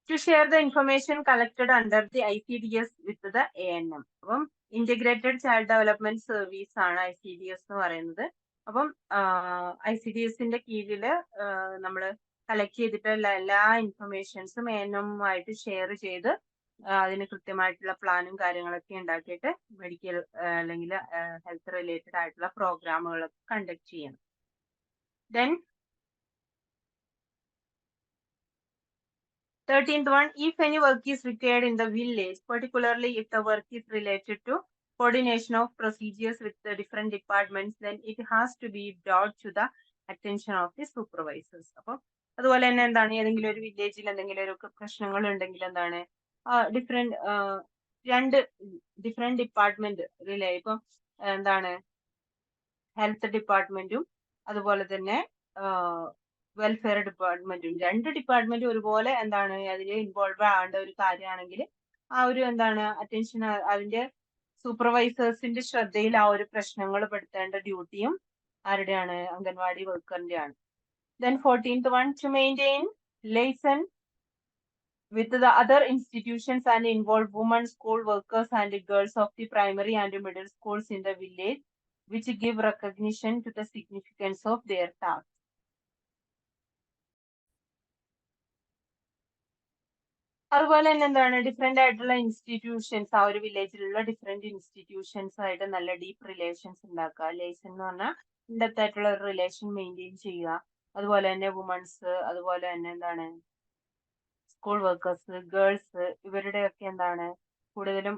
to share the information collected under the ICDS with the ANM. അപ്പം ഇന്റഗ്രേറ്റഡ് ചൈൽഡ് ഡെവലപ്മെന്റ് സർവീസ് ആണ് ICDS എന്ന് പറയുന്നത്. അപ്പം ICDSന്റെ കീഴില് നമ്മൾ കളക്ട് ചെയ്തിട്ടുള്ള എല്ലാ ഇൻഫർമേഷൻസും ANM-ആയിട്ട് ഷെയർ ചെയ്ത് അതിന് കൃത്യമായിട്ടുള്ള പ്ലാനും കാര്യങ്ങളൊക്കെ ഉണ്ടാക്കിയിട്ട് മെഡിക്കൽ അല്ലെങ്കിൽ ഹെൽത്ത് റിലേറ്റഡ് ആയിട്ടുള്ള പ്രോഗ്രാമുകളൊക്കെ കണ്ടക്ട് ചെയ്യണം. Then 13th one, if any work is required in the village, particularly if the work is related to coordination of procedures with the different departments, then it has to be brought to the attention of the supervisors. അപ്പോൾ അതുപോലെ തന്നെ എന്താണ് ഏതെങ്കിലും ഒരു വില്ലേജിൽ എന്തെങ്കിലും ഒരു പ്രശ്നങ്ങൾ ഉണ്ടെങ്കിൽ എന്താണ് ഡിഫറെന്റ് ഡിപ്പാർട്ട്മെന്റ് റിലേ, ഇപ്പം എന്താണ് ഹെൽത്ത് ഡിപ്പാർട്ട്മെന്റും അതുപോലെ തന്നെ വെൽഫെയർ ഡിപ്പാർട്ട്മെന്റും, 2 ഡിപ്പാർട്ട്മെന്റും ഒരുപോലെ എന്താണ് അതിൽ ഇൻവോൾവ് ആവേണ്ട ഒരു കാര്യമാണെങ്കിൽ ആ ഒരു എന്താണ് അറ്റൻഷൻ അതിന്റെ സൂപ്പർവൈസേഴ്സിന്റെ ശ്രദ്ധയിൽ ആ ഒരു പ്രശ്നങ്ങൾ പെടുത്തേണ്ട ഡ്യൂട്ടിയും ആരുടെയാണ്, അംഗൻവാടി വർക്കറിന്റെ ആണ്. Then 14th one, to maintain liaison with the other institutions and involve women school workers and girls of the primary and middle schools in the village, which give recognition to the significance of their task. അതുപോലെ തന്നെ എന്താണ് different ആയിട്ടുള്ള institutions, ആ ഒരു വില്ലേജിലുള്ള different institutions ആയിട്ട് നല്ല deep relations ഉണ്ടാക്കുക. Liaison എന്ന് പറഞ്ഞാൽ ഇൻഡെപ്ത് ആയിട്ടുള്ള ഒരു റിലേഷൻ മെയിൻറ്റെയിൻ ചെയ്യുക. അതുപോലെ തന്നെ വുമൺസ്, അതുപോലെ തന്നെ എന്താണ് സ്കൂൾ വർക്കേഴ്സ്, ഗേൾസ്, ഇവരുടെയൊക്കെ എന്താണ് കൂടുതലും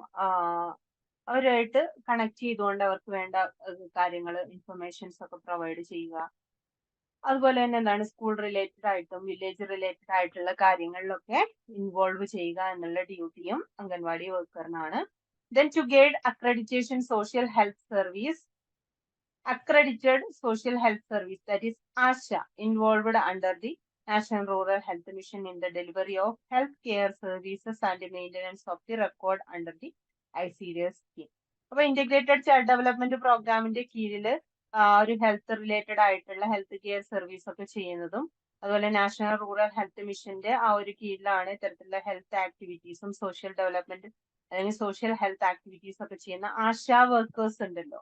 അവരുമായിട്ട് കണക്ട് ചെയ്തുകൊണ്ട് അവർക്ക് വേണ്ട കാര്യങ്ങൾ ഇൻഫർമേഷൻസ് ഒക്കെ പ്രൊവൈഡ് ചെയ്യുക. അതുപോലെ തന്നെ എന്താണ് സ്കൂൾ റിലേറ്റഡ് ആയിട്ടും വില്ലേജ് റിലേറ്റഡ് ആയിട്ടുള്ള കാര്യങ്ങളിലൊക്കെ ഇൻവോൾവ് ചെയ്യുക എന്നുള്ള ഡ്യൂട്ടിയും അംഗൻവാടി വർക്കറിനാണ്. Then to guide accreditation social health service, accredited social health service, that is ASHA, involved under the National Rural Health Mission in the delivery of health care services and maintenance of the record under the ICDS scheme. അപ്പോൾ integrated child development പ്രോഗ്രാമിന്റെ കീഴിൽ ഒരു health related ആയിട്ടുള്ള health care service ഒക്കെ ചെയ്യുന്നതും, അതുപോലെ national rural health മിഷന്റെ ആ ഒരു കീഴിലാണ് ഇത്തരത്തിലുള്ള ഹെൽത്ത് ആക്ടിവിറ്റീസും സോഷ്യൽ ഡെവലപ്മെന്റ് അല്ലെങ്കിൽ സോഷ്യൽ ഹെൽത്ത് ആക്ടിവിറ്റീസ് ഒക്കെ ചെയ്യുന്ന ആശാ വർക്കേഴ്സ് ഉണ്ടല്ലോ.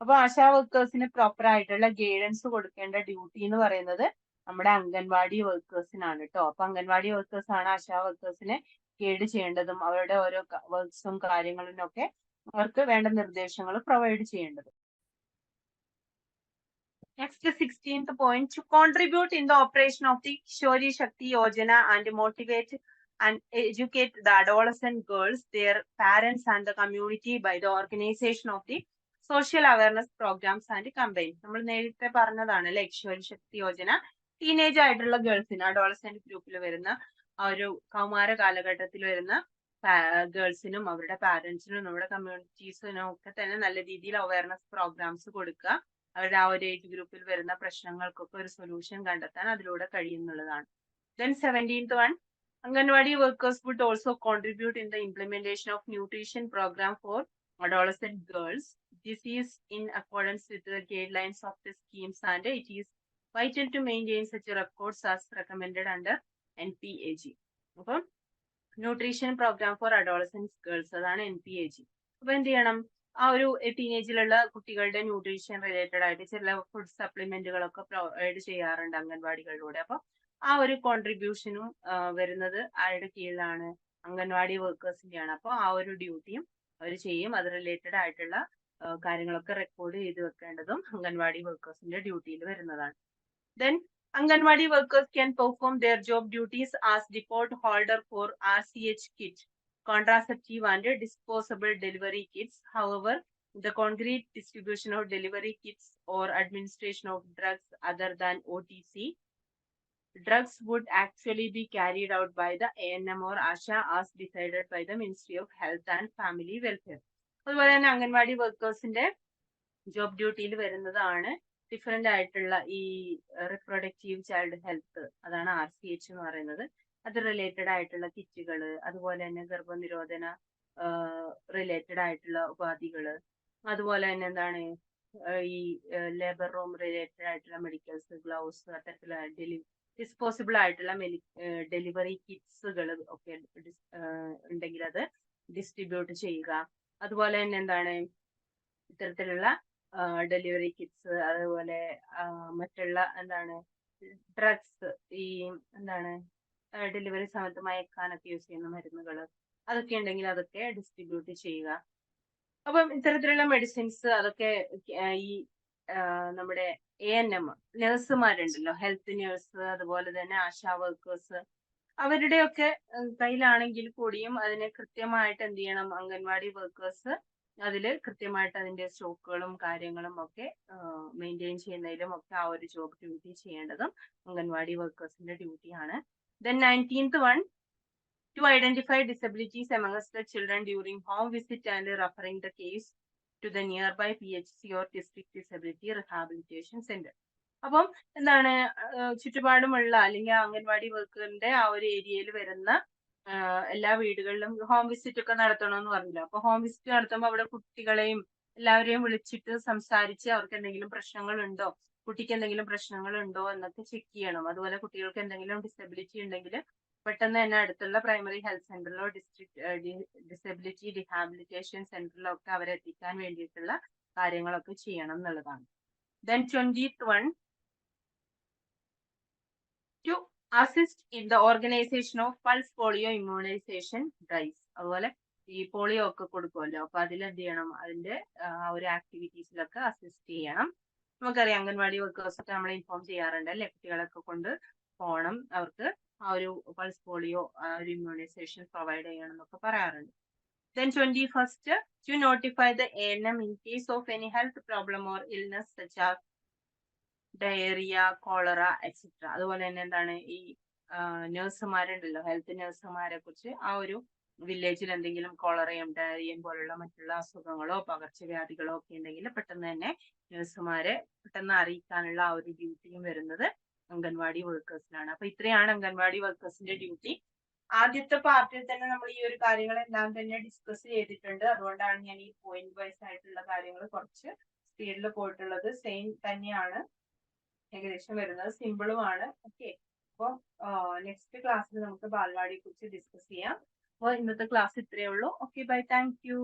അപ്പൊ ആശാ വർക്കേഴ്സിന് പ്രോപ്പർ ആയിട്ടുള്ള ഗൈഡൻസ് കൊടുക്കേണ്ട ഡ്യൂട്ടി എന്ന് പറയുന്നത് നമ്മുടെ അംഗൻവാടി വർക്കേഴ്സിനാണ് കേട്ടോ. അപ്പൊ അംഗൻവാടി വർക്കേഴ്സ് ആണ് ആശാ വർക്കേഴ്സിനെ ഗൈഡ് ചെയ്യേണ്ടതും അവരുടെ ഓരോ വർക്ക്സും കാര്യങ്ങളിലൊക്കെ അവർക്ക് വേണ്ട നിർദ്ദേശങ്ങൾ പ്രൊവൈഡ് ചെയ്യേണ്ടത്. Next, 16th point, to contribute in the operation of the Kishori Shakti Yojana and motivate and educate the adolescent girls, their parents and the community by the organization of the social awareness programs and campaigns. നമ്മൾ നേരത്തെ പറഞ്ഞതാണ് അല്ലെ, കിഷോരി ശക്തി Yojana teenage ആയിട്ടുള്ള ഗേൾസിന്, adolescent ഗ്രൂപ്പിൽ വരുന്ന ആ ഒരു കൗമാര കാലഘട്ടത്തിൽ വരുന്ന ഗേൾസിനും അവരുടെ പാരന്റ്സിനും നമ്മുടെ കമ്മ്യൂണിറ്റീസിനും ഒക്കെ തന്നെ നല്ല രീതിയിൽ അവയർനെസ് പ്രോഗ്രാംസ് കൊടുക്കുക. അവരുടെ ആ ഒരു ഏജ് ഗ്രൂപ്പിൽ വരുന്ന പ്രശ്നങ്ങൾക്കൊക്കെ ഒരു സൊല്യൂഷൻ കണ്ടെത്താൻ അതിലൂടെ കഴിയുന്നുള്ളതാണ്. Then 17th one, Anganwadi workers would also contribute in the implementation of nutrition program for adolescent girls. This is in accordance with the guidelines of the schemes and it is vital to maintain such records as recommended under NPAG. അപ്പം nutrition programme for adolescents girls അതാണ് NPAG. അപ്പൊ എന്ത് ചെയ്യണം, ആ ഒരു ടീനേജിലുള്ള കുട്ടികളുടെ nutrition related ആയിട്ട് ചില ഫുഡ് സപ്ലിമെന്റുകളൊക്കെ പ്രൊവൈഡ് ചെയ്യാറുണ്ട് അംഗൻവാടികളിലൂടെ. അപ്പൊ ആ ഒരു കോൺട്രിബ്യൂഷനും വരുന്നത് ആരുടെ കീഴിലാണ്, അംഗൻവാടി വർക്കേഴ്സിന്റെയാണ്. അപ്പോൾ ആ ഒരു ഡ്യൂട്ടിയും അവർ ചെയ്യും. അത് റിലേറ്റഡ് ആയിട്ടുള്ള കാര്യങ്ങളൊക്കെ റെക്കോർഡ് ചെയ്ത് വെക്കേണ്ടതും അംഗൻവാടി വർക്കേഴ്സിന്റെ ഡ്യൂട്ടിയിൽ വരുന്നതാണ്. Then Anganwadi workers can perform their job duties as depot holder for RCH kit, contraceptive and disposable delivery kits. However, the concrete distribution of delivery kits or administration of drugs other than OTC drugs would actually be carried out by the ANM or ASHA as decided by the Ministry of Health and Family Welfare. അതുപോലെ തന്നെ anganwadi വർക്കേഴ്സിന്റെ job ഡ്യൂട്ടിയിൽ വരുന്നതാണ് different ആയിട്ടുള്ള ഈ reproductive child health, അതാണ് RCH എന്ന് പറയുന്നത്. അത് റിലേറ്റഡ് ആയിട്ടുള്ള കിറ്റുകൾ, അതുപോലെ തന്നെ ഗർഭനിരോധന റിലേറ്റഡ് ആയിട്ടുള്ള ഉപാധികള്, അതുപോലെ തന്നെ എന്താണ് ഈ ലേബർ റൂം റിലേറ്റഡ് ആയിട്ടുള്ള മെഡിക്കൽസ്, ഗ്ലൗസ്, അത്തരത്തിലുള്ള ഡിസ്പോസിബിൾ ആയിട്ടുള്ള ഡെലിവറി കിറ്റ്സുകൾ ഒക്കെ ഉണ്ടെങ്കിൽ അത് ഡിസ്ട്രിബ്യൂട്ട് ചെയ്യുക. അതുപോലെ തന്നെ എന്താണ് ഇത്തരത്തിലുള്ള ഡെലിവറി കിറ്റ്സ്, അതുപോലെ മറ്റുള്ള എന്താണ് ഡ്രഗ്സ്, ഈ എന്താണ് ഡെലിവറി സമയത്ത് മയക്കാനൊക്കെ യൂസ് ചെയ്യുന്ന മരുന്നുകൾ, അതൊക്കെ ഉണ്ടെങ്കിൽ അതൊക്കെ ഡിസ്ട്രിബ്യൂട്ട് ചെയ്യുക. അപ്പം ഇത്തരത്തിലുള്ള മെഡിസിൻസ് അതൊക്കെ ഈ നമ്മുടെ ANM നഴ്സുമാരുണ്ടല്ലോ, ഹെൽത്ത് നഴ്സ്, അതുപോലെ തന്നെ ആശാ വർക്കേഴ്സ്, അവരുടെയൊക്കെ കയ്യിലാണെങ്കിൽ കൂടിയും അതിനെ കൃത്യമായിട്ട് എന്ത് ചെയ്യണം, അംഗൻവാടി വർക്കേഴ്സ് അതില് കൃത്യമായിട്ട് അതിന്റെ സ്റ്റോക്കുകളും കാര്യങ്ങളും ഒക്കെ മെയിൻറ്റെയിൻ ചെയ്യുന്നതിലും ഒക്കെ ആ ഒരു ജോബ് ഡ്യൂട്ടി ചെയ്യേണ്ടതും അംഗൻവാടി വർക്കേഴ്സിന്റെ ഡ്യൂട്ടിയാണ്. Then 19th one, to identify disabilities amongst the children during home visit and referring the case to the nearby PHC or district disability rehabilitation center. അപ്പം എന്താണ് ചുറ്റുപാടുമുള്ള അല്ലെങ്കിൽ അംഗൻവാടി വർക്കറിന്റെ ആ ഒരു ഏരിയയിൽ വരുന്ന എല്ലാ വീടുകളിലും ഹോം വിസിറ്റ് ഒക്കെ നടത്തണമെന്ന് പറഞ്ഞില്ല. അപ്പൊ ഹോം വിസിറ്റ് നടത്തുമ്പോൾ അവിടെ കുട്ടികളെയും എല്ലാവരെയും വിളിച്ചിട്ട് സംസാരിച്ച് അവർക്ക് എന്തെങ്കിലും പ്രശ്നങ്ങളുണ്ടോ, കുട്ടിക്ക് എന്തെങ്കിലും പ്രശ്നങ്ങളുണ്ടോ എന്നൊക്കെ ചെക്ക് ചെയ്യണം. അതുപോലെ കുട്ടികൾക്ക് എന്തെങ്കിലും ഡിസബിലിറ്റി ഉണ്ടെങ്കിൽ പെട്ടെന്ന് തന്നെ അടുത്തുള്ള പ്രൈമറി ഹെൽത്ത് സെന്ററിലോ ഡിസ്ട്രിക്ട് ഡിസബിലിറ്റി റിഹാബിലിറ്റേഷൻ സെന്ററിലോ ഒക്കെ അവരെ എത്തിക്കാൻ വേണ്ടിയിട്ടുള്ള കാര്യങ്ങളൊക്കെ ചെയ്യണം എന്നുള്ളതാണ്. Then 20th one, to assist in the organization of pulse polio immunization drives. അതുപോലെ ഈ പോളിയോ ഒക്കെ കൊടുക്കുമല്ലോ, അപ്പൊ അതിലെന്ത് ചെയ്യണം, അതിന്റെ ആ ഒരു ആക്ടിവിറ്റീസിലൊക്കെ അസിസ്റ്റ് ചെയ്യണം. നമുക്കറിയാം അംഗൻവാടി വർക്കേഴ്സ് ഒക്കെ നമ്മളെ ഇൻഫോം ചെയ്യാറുണ്ട് അല്ലെ, കുട്ടികളൊക്കെ കൊണ്ട് പോകണം, അവർക്ക് ആ ഒരു പൾസ് പോളിയോ ആ ഒരു ഇമ്മ്യൂണൈസേഷൻ പ്രൊവൈഡ് ചെയ്യണം എന്നൊക്കെ പറയാറുണ്ട്. Then 21st, to notify the ANM in case of any health problem or illness such as diarrhoea, cholera etcetera. അതുപോലെ തന്നെ എന്താണ് ഈ നഴ്സുമാരുണ്ടല്ലോ, ഹെൽത്ത് നഴ്സുമാരെ കുറിച്ച് ആ ഒരു വില്ലേജിൽ എന്തെങ്കിലും കോളറയും ഡയറിയയും പോലുള്ള മറ്റുള്ള അസുഖങ്ങളോ പകർച്ചവ്യാധികളോ ഒക്കെ ഉണ്ടെങ്കിൽ പെട്ടെന്ന് തന്നെ നഴ്സുമാരെ പെട്ടെന്ന് അറിയിക്കാനുള്ള ആ ഒരു ഡ്യൂട്ടിയും വരുന്നത് അംഗൻവാടി വർക്കേഴ്സിനാണ്. അപ്പൊ ഇത്രയാണ് അംഗൻവാടി വർക്കേഴ്സിന്റെ ഡ്യൂട്ടി. ആദ്യത്തെ പാർട്ടിൽ തന്നെ നമ്മൾ ഈ ഒരു കാര്യങ്ങളെല്ലാം തന്നെ ഡിസ്കസ് ചെയ്തിട്ടുണ്ട്. അതുകൊണ്ടാണ് ഞാൻ ഈ പോയിന്റ് വൈസ് ആയിട്ടുള്ള കാര്യങ്ങൾ കുറച്ച് സ്പീഡിൽ പോയിട്ടുള്ളത്. സെയിം തന്നെയാണ് ഏകദേശം വരുന്നത്, സിമ്പിളുമാണ്. ഓക്കെ, അപ്പോൾ നെക്സ്റ്റ് ക്ലാസ്സിൽ നമുക്ക് ബാലവാടിയെ കുറിച്ച് ഡിസ്കസ് ചെയ്യാം. അപ്പോൾ ഇന്നത്തെ ക്ലാസ് ഇത്രയേ ഉള്ളൂ. Okay, bye, thank U.